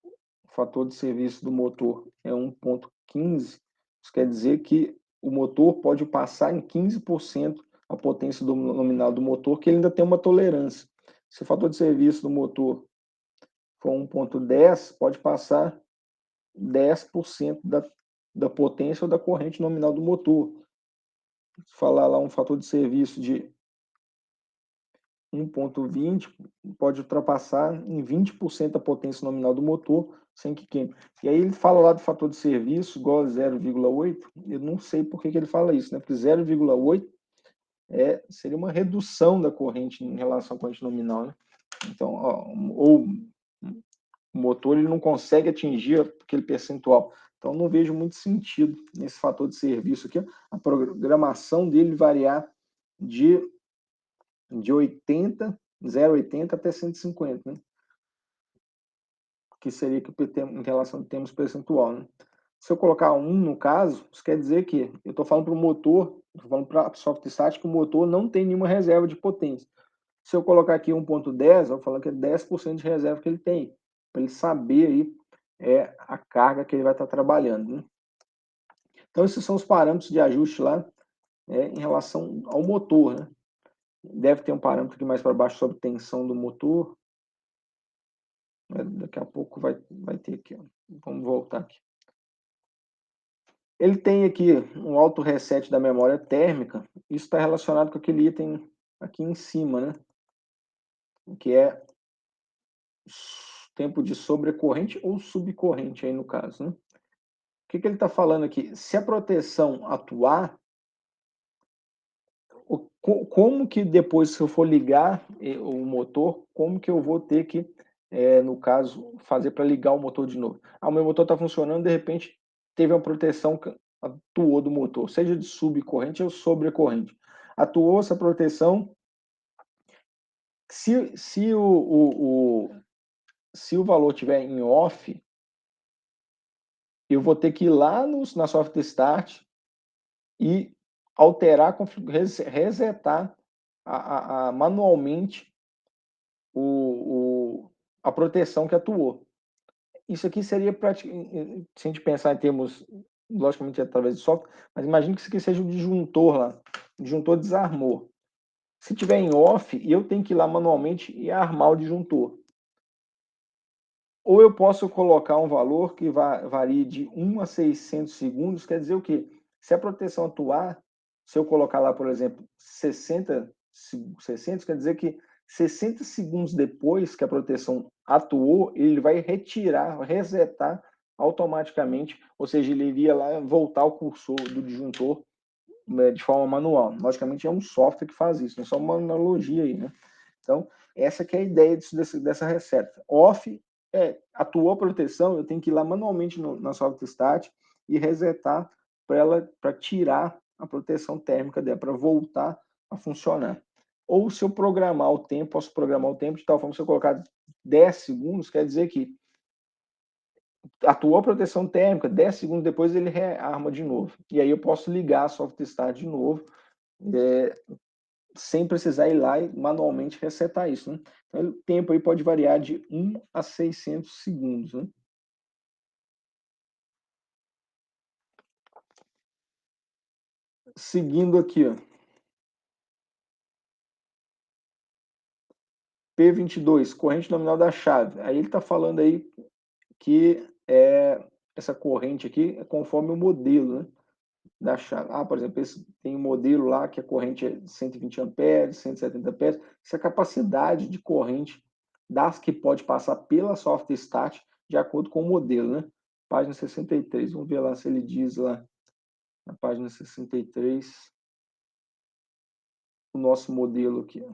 o fator de serviço do motor é 1,15, isso quer dizer que o motor pode passar em 15% a potência nominal do motor, que ele ainda tem uma tolerância. Se o fator de serviço do motor for 1,10, pode passar 10% da potência ou da corrente nominal do motor. Se falar lá um fator de serviço de 1,20, pode ultrapassar em 20% a potência nominal do motor sem que queime. E aí ele fala lá do fator de serviço igual a 0,8, eu não sei por que ele fala isso, né? Porque 0,8 seria uma redução da corrente em relação à corrente nominal, né? Então, ou o motor ele não consegue atingir aquele percentual. Então, não vejo muito sentido nesse fator de serviço aqui, a programação dele variar de 80, 0,80 até 150, né? Que seria que em relação a termos percentual, né? Se eu colocar 1 no caso, isso quer dizer que eu estou falando para o motor, estou falando para a SoftStart que o motor não tem nenhuma reserva de potência. Se eu colocar aqui 1,10, eu vou falar que é 10% de reserva que ele tem, para ele saber aí a carga que ele vai estar trabalhando, né? Então, esses são os parâmetros de ajuste lá em relação ao motor, né? Deve ter um parâmetro aqui mais para baixo sobre tensão do motor. Daqui a pouco vai ter aqui. Ó. Vamos voltar aqui. Ele tem aqui um auto reset da memória térmica. Isso está relacionado com aquele item aqui em cima, né? Que é tempo de sobrecorrente ou subcorrente aí no caso, né? O que ele está falando aqui? Se a proteção atuar, como que depois, se eu for ligar o motor, como que eu vou ter que, no caso, fazer para ligar o motor de novo? O meu motor está funcionando, de repente teve uma proteção que atuou do motor, seja de subcorrente ou sobrecorrente. Atuou essa proteção, Se o valor estiver em off, eu vou ter que ir lá na soft start e alterar, resetar manualmente a proteção que atuou. Isso aqui seria se a gente pensar em termos, logicamente através de software, mas imagine que isso aqui seja o disjuntor lá, o disjuntor desarmou. Se tiver em off, eu tenho que ir lá manualmente e armar o disjuntor. Ou eu posso colocar um valor que varie de 1 a 600 segundos, quer dizer o quê? Se a proteção atuar, se eu colocar lá, por exemplo, 60, 60 quer dizer que 60 segundos depois que a proteção atuou, ele vai retirar, resetar automaticamente, ou seja, ele iria lá voltar o cursor do disjuntor, né, de forma manual. Logicamente é um software que faz isso, não é só uma analogia aí, né? Então, essa que é a ideia dessa reset. Off atuou a proteção, eu tenho que ir lá manualmente na soft start e resetar para tirar a proteção térmica dela, para voltar a funcionar. Ou se eu programar o tempo, posso programar o tempo de tal forma que se eu colocar 10 segundos, quer dizer que atuou a proteção térmica, 10 segundos depois ele rearma de novo. E aí eu posso ligar a soft start de novo, sem precisar ir lá e manualmente resetar isso, né? Então, o tempo aí pode variar de 1 a 600 segundos, né? Seguindo aqui, ó, P22, corrente nominal da chave. Aí ele está falando aí que essa corrente aqui é conforme o modelo, né, da chave. Por exemplo, tem um modelo lá que a corrente é 120 amperes, 170 amperes. Essa é a capacidade de corrente das que pode passar pela soft start de acordo com o modelo, né? Página 63, vamos ver lá se ele diz lá na página 63 o nosso modelo aqui.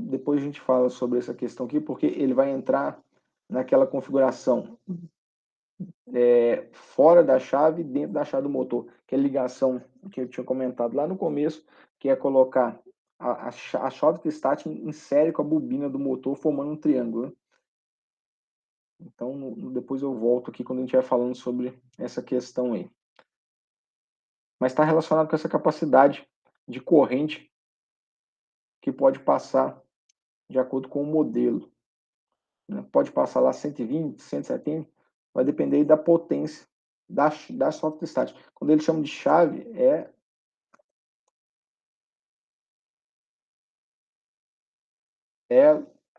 Depois a gente fala sobre essa questão aqui, porque ele vai entrar naquela configuração fora da chave, dentro da chave do motor, que é a ligação que eu tinha comentado lá no começo, que é colocar a chave que está em série com a bobina do motor, formando um triângulo, né? Então, depois eu volto aqui quando a gente vai falando sobre essa questão aí. Mas está relacionado com essa capacidade de corrente que pode passar de acordo com o modelo, né? Pode passar lá 120, 170, vai depender da potência da soft start. Quando eles chamam de chave, é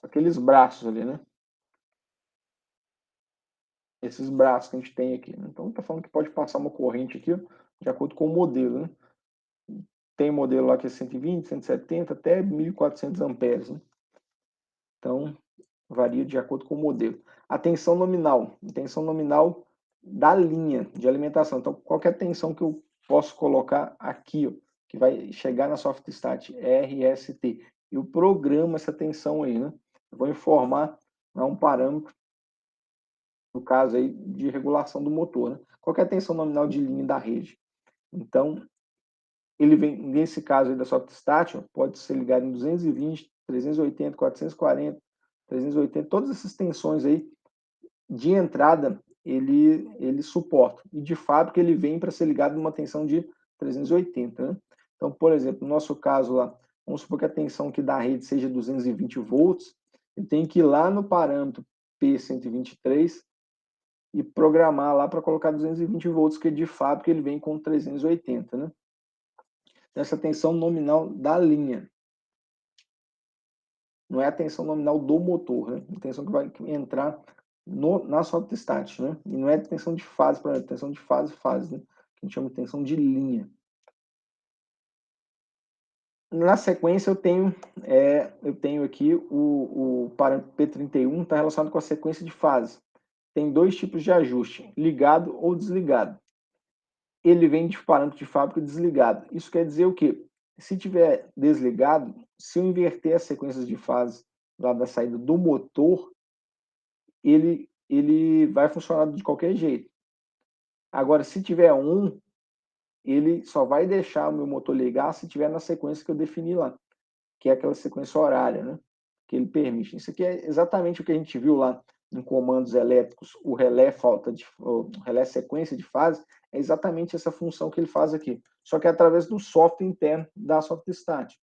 aqueles braços ali, né? Esses braços que a gente tem aqui. Então, está falando que pode passar uma corrente aqui, ó, de acordo com o modelo, né? Tem modelo lá que é 120, 170, até 1.400 amperes, né? Então, varia de acordo com o modelo. A tensão nominal da linha de alimentação. Então, qualquer tensão que eu posso colocar aqui, ó, que vai chegar na soft start, RST. Eu programo essa tensão aí, né? Eu vou informar um parâmetro, no caso aí, de regulação do motor, né? Qualquer tensão nominal de linha da rede. Então, ele vem, nesse caso aí da soft start, ó, pode ser ligado em 220, 380, 440, 380, todas essas tensões aí de entrada ele suporta. E de fábrica ele vem para ser ligado numa tensão de 380, né? Então, por exemplo, no nosso caso lá, vamos supor que a tensão que da rede seja 220 volts, eu tenho que ir lá no parâmetro P123 e programar lá para colocar 220 volts, que de fábrica ele vem com 380, né? Essa tensão nominal da linha. Não é a tensão nominal do motor, né? A tensão que vai entrar na soft start, né? E não é tensão de fase, para tensão de fase, né? Que a gente chama de tensão de linha. Na sequência eu tenho aqui o parâmetro P31, está relacionado com a sequência de fase. Tem dois tipos de ajuste, ligado ou desligado. Ele vem de parâmetro de fábrica desligado. Isso quer dizer o quê? Se tiver desligado, se eu inverter as sequências de fase lá da saída do motor, ele vai funcionar de qualquer jeito. Agora, se tiver ele só vai deixar o meu motor ligar se tiver na sequência que eu defini lá, que é aquela sequência horária, né? Que ele permite. Isso aqui é exatamente o que a gente viu lá em comandos elétricos, o relé sequência de fase, é exatamente essa função que ele faz aqui. Só que é através do software interno da SoftStat,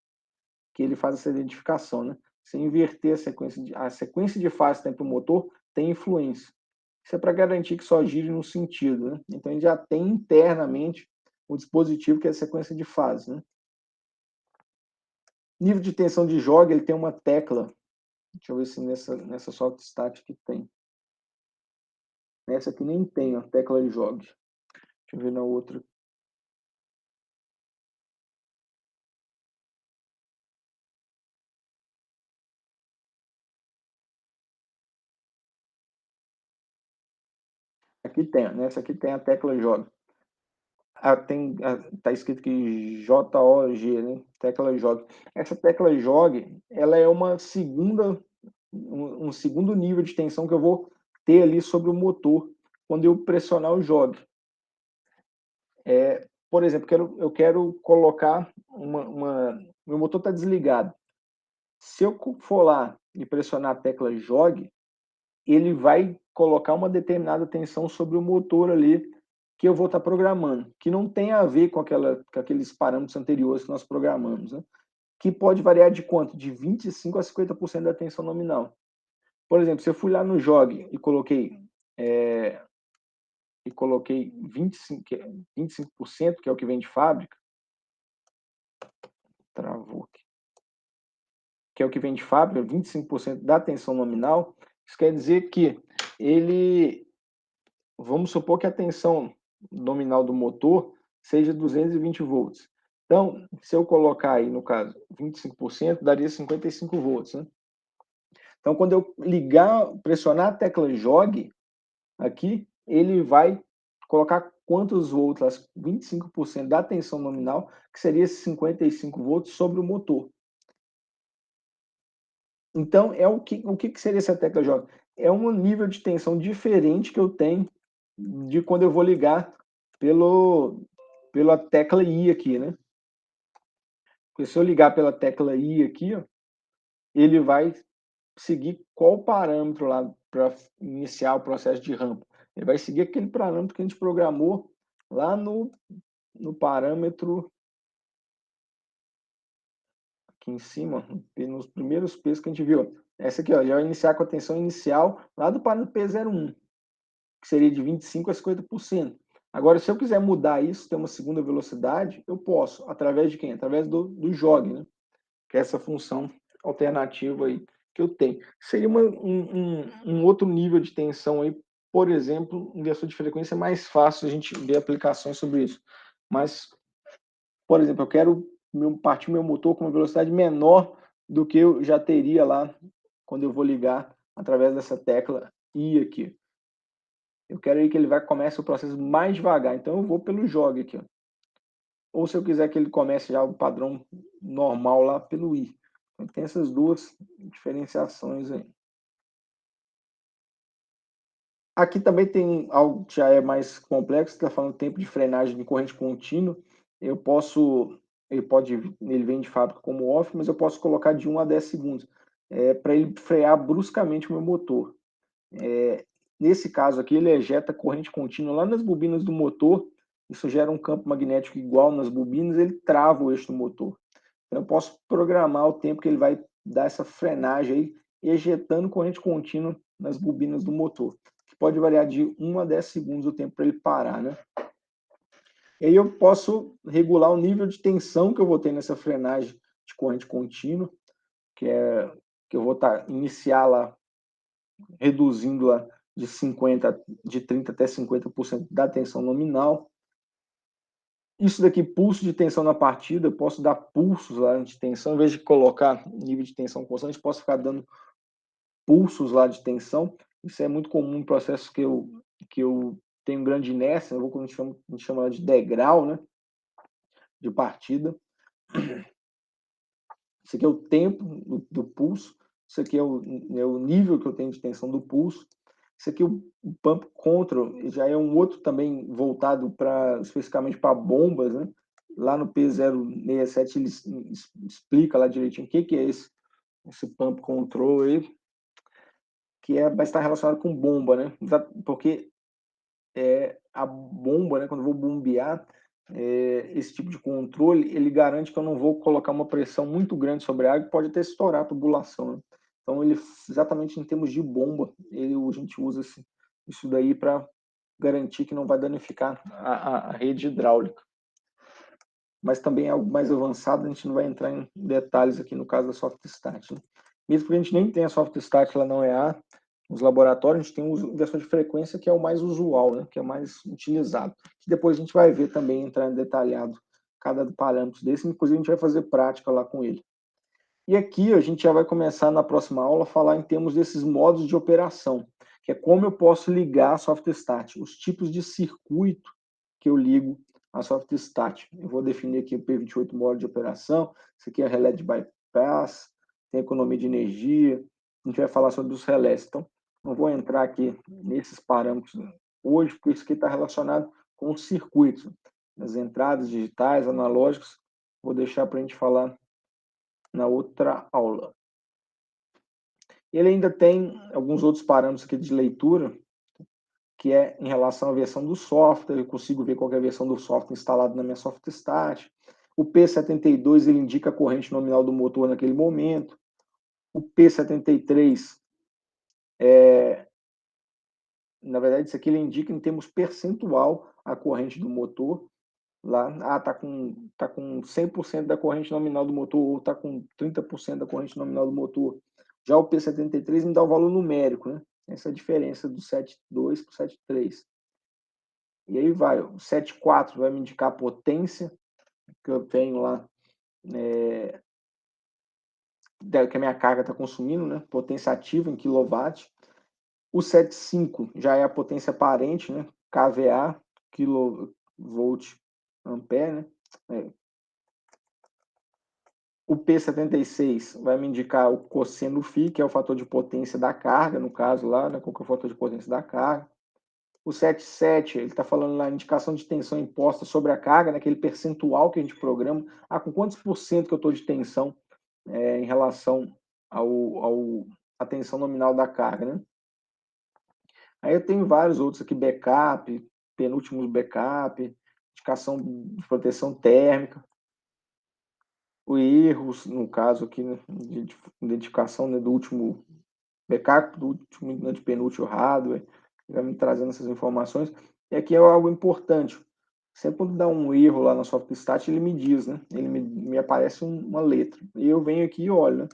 que ele faz essa identificação, né? Se inverter a sequência de fase que tem para o motor, tem influência. Isso é para garantir que só gire no sentido, né? Então, a gente já tem internamente o dispositivo que é a sequência de fase, né? Nível de tensão de jog, ele tem uma tecla. Deixa eu ver se nessa SoftStat aqui tem. Nessa aqui nem tem, ó, tecla de jog. Deixa eu ver na outra. Aqui tem, nessa aqui tem a tecla jog. Tá escrito aqui JOG, né? Tecla jog. Essa tecla jog, ela é um segundo nível de tensão que eu vou ter ali sobre o motor quando eu pressionar o jog. Por exemplo, eu quero colocar meu motor está desligado. Se eu for lá e pressionar a tecla jog, ele vai colocar uma determinada tensão sobre o motor ali que eu vou estar programando, que não tem a ver com aqueles parâmetros anteriores que nós programamos, né? Que pode variar de quanto? De 25% a 50% da tensão nominal. Por exemplo, se eu fui lá no jog e coloquei 25%, que é o que vem de fábrica, travou aqui, que é o que vem de fábrica, 25% da tensão nominal, isso quer dizer que vamos supor que a tensão nominal do motor seja 220 volts. Então, se eu colocar aí, no caso, 25%, daria 55 volts, né? Então, quando eu pressionar a tecla jog aqui, ele vai colocar quantos volts, 25% da tensão nominal, que seria 55 volts sobre o motor. Então, o que seria essa tecla jog? É um nível de tensão diferente que eu tenho de quando eu vou ligar pela tecla I aqui, né? Porque se eu ligar pela tecla I aqui, ó, ele vai seguir qual parâmetro lá para iniciar o processo de rampa. Ele vai seguir aquele parâmetro que a gente programou lá no parâmetro aqui em cima, nos primeiros P's que a gente viu. Essa aqui, ó, já vai iniciar com a tensão inicial lá do parâmetro P01, que seria de 25% a 50%. Agora, se eu quiser mudar isso, ter uma segunda velocidade, eu posso. Através de quem? Através do jog, né? Que é essa função alternativa aí que eu tenho. Seria um outro nível de tensão aí, por exemplo, inversor de frequência é mais fácil a gente ver aplicações sobre isso. Mas, por exemplo, eu quero partir meu motor com uma velocidade menor do que eu já teria lá quando eu vou ligar através dessa tecla I aqui. Eu quero aí que ele comece o processo mais devagar, então eu vou pelo jog aqui, ó. Ou se eu quiser que ele comece já o padrão normal lá pelo I. Então tem essas duas diferenciações aí. Aqui também tem algo que já é mais complexo, está falando tempo de frenagem de corrente contínua. Ele vem de fábrica como off, mas eu posso colocar de 1 a 10 segundos, para ele frear bruscamente o meu motor. Nesse caso aqui, ele ejeta corrente contínua lá nas bobinas do motor, isso gera um campo magnético igual nas bobinas, ele trava o eixo do motor. Então, eu posso programar o tempo que ele vai dar essa frenagem aí, ejetando corrente contínua nas bobinas do motor, que pode variar de 1 a 10 segundos o tempo para ele parar, né? E aí eu posso regular o nível de tensão que eu vou ter nessa frenagem de corrente contínua, que eu vou iniciar lá, reduzindo lá de 30 até 50% da tensão nominal. Isso daqui, pulso de tensão na partida, eu posso dar pulsos lá de tensão, em vez de colocar nível de tensão constante, posso ficar dando pulsos lá de tensão. Isso é muito comum em processos que eu tenho grande inércia, eu vou, como a gente chama de degrau, né, de partida. Isso aqui é o tempo do pulso, isso aqui é o nível que eu tenho de tensão do pulso. Isso aqui, o Pump Control, já é um outro também voltado especificamente para bombas, né? Lá no P067 ele explica lá direitinho o que é esse Pump Control aí, que vai estar relacionado com bomba, né? Porque a bomba, né, quando eu vou bombear, esse tipo de controle, ele garante que eu não vou colocar uma pressão muito grande sobre a água, pode até estourar a tubulação, né? Então, exatamente em termos de bomba, a gente usa isso daí para garantir que não vai danificar a rede hidráulica. Mas também é algo mais avançado, a gente não vai entrar em detalhes aqui no caso da Soft Start, né? Mesmo porque a gente nem tem a Soft Start lá na UEA, nos laboratórios, a gente tem um inversor de frequência que é o mais usual, né? Que é o mais utilizado. Que depois a gente vai ver também, entrar em detalhado cada parâmetro desse, inclusive a gente vai fazer prática lá com ele. E aqui a gente já vai começar na próxima aula a falar em termos desses modos de operação, que é como eu posso ligar a Soft Start, os tipos de circuito que eu ligo a Soft Start. Eu vou definir aqui o P28 modo de operação, isso aqui é relé de bypass, tem economia de energia, a gente vai falar sobre os relés. Então, não vou entrar aqui nesses parâmetros hoje, porque isso aqui está relacionado com os circuitos, as entradas digitais, analógicos, vou deixar para a gente falar na outra aula. Ele ainda tem alguns outros parâmetros aqui de leitura, que é em relação à versão do software, eu consigo ver qual é a versão do software instalado na minha SoftStart. O P72 ele indica a corrente nominal do motor naquele momento. O P73 na verdade, isso aqui ele indica em termos percentual a corrente do motor. Lá, tá com 100% da corrente nominal do motor, ou tá com 30% da corrente nominal do motor. Já o P73 me dá o valor numérico, né? Essa é a diferença do 7.2 para o 7.3. E aí vai, o 7.4 vai me indicar a potência que eu tenho lá, que a minha carga está consumindo, né? Potência ativa em quilowatt. O 7.5 já é a potência aparente, né? kVA, kilovolt ampere, né? O P76 vai me indicar o cosseno φ, que é o fator de potência da carga, no caso lá, né? Qual que é o fator de potência da carga. O 77, ele está falando lá, indicação de tensão imposta sobre a carga, naquele percentual que a gente programa. Com quantos por cento que eu estou de tensão em relação à tensão nominal da carga, né? Aí eu tenho vários outros aqui, backup, penúltimos backup, indicação de proteção térmica, o erros, no caso aqui, né, de identificação, né, do último backup, do último, de penúltimo hardware, vai me trazendo essas informações. E aqui é algo importante. Sempre quando dá um erro lá na SoftStat, ele me diz, né? Ele me aparece uma letra. E eu venho aqui e olho, né?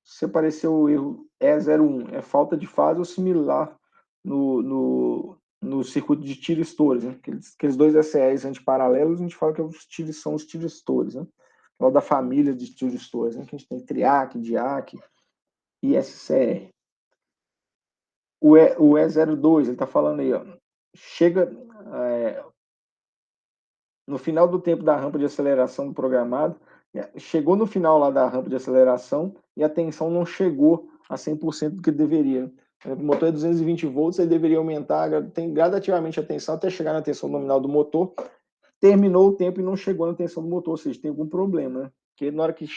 Se aparecer o erro E01, é falta de fase ou similar no circuito de tiristores, né? Aqueles dois SEs antiparalelos, a gente fala que são os tiristores, né? Fala da família de tiristores, né? Que a gente tem TRIAC, DIAC e SCR. O E02, ele está falando aí, ó, chega no final do tempo da rampa de aceleração do programado, chegou no final lá da rampa de aceleração e a tensão não chegou a 100% do que deveria. O motor é 220 volts, ele deveria aumentar gradativamente a tensão até chegar na tensão nominal do motor. Terminou o tempo e não chegou na tensão do motor, ou seja, tem algum problema, né? Porque na hora que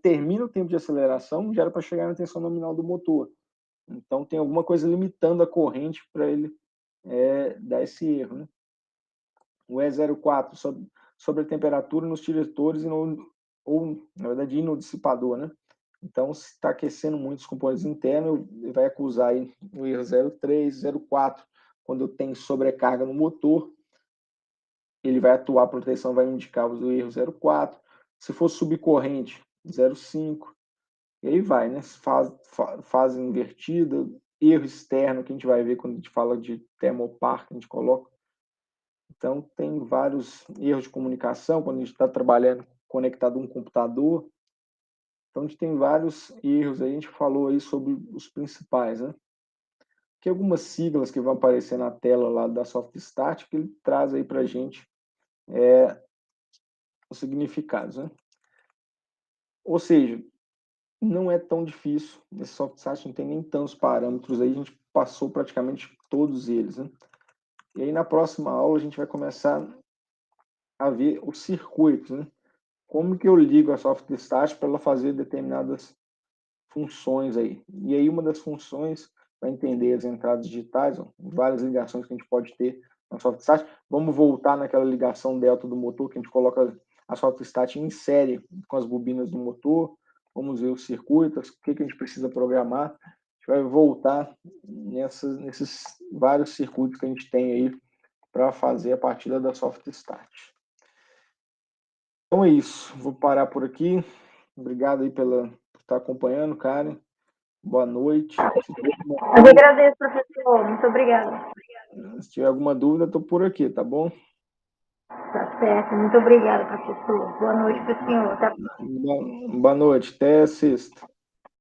termina o tempo de aceleração, já era para chegar na tensão nominal do motor. Então tem alguma coisa limitando a corrente para ele dar esse erro, né? O E04 sobre a temperatura nos diretores ou, na verdade, e no dissipador, né? Então, se está aquecendo muito os componentes internos, ele vai acusar aí o erro 03, 04. Quando eu tenho sobrecarga no motor, ele vai atuar, a proteção vai indicar o erro 04. Se for subcorrente, 05. E aí vai, né? Fase invertida, erro externo, que a gente vai ver quando a gente fala de termopar, que a gente coloca. Então, tem vários erros de comunicação quando a gente está trabalhando conectado a um computador. Então, a gente tem vários erros aí, a gente falou aí sobre os principais, né? Aqui algumas siglas que vão aparecer na tela lá da SoftStart, que ele traz aí para a gente os significados, né? Ou seja, não é tão difícil. Esse soft start não tem nem tantos parâmetros aí, a gente passou praticamente todos eles, né? E aí na próxima aula a gente vai começar a ver os circuitos, né? Como que eu ligo a soft start para ela fazer determinadas funções aí. E aí uma das funções para entender as entradas digitais, ó, várias ligações que a gente pode ter na soft start. Vamos voltar naquela ligação delta do motor que a gente coloca a soft start em série com as bobinas do motor. Vamos ver os circuitos, o que a gente precisa programar. A gente vai voltar nesses vários circuitos que a gente tem aí para fazer a partida da soft start. Então é isso. Vou parar por aqui. Obrigado aí por estar acompanhando, Karen. Boa noite. Eu que agradeço, professor. Muito obrigada. Se tiver alguma dúvida, estou por aqui, tá bom? Tá certo. Muito obrigada, professor. Boa noite para o senhor. Até a Boa noite. Até sexta.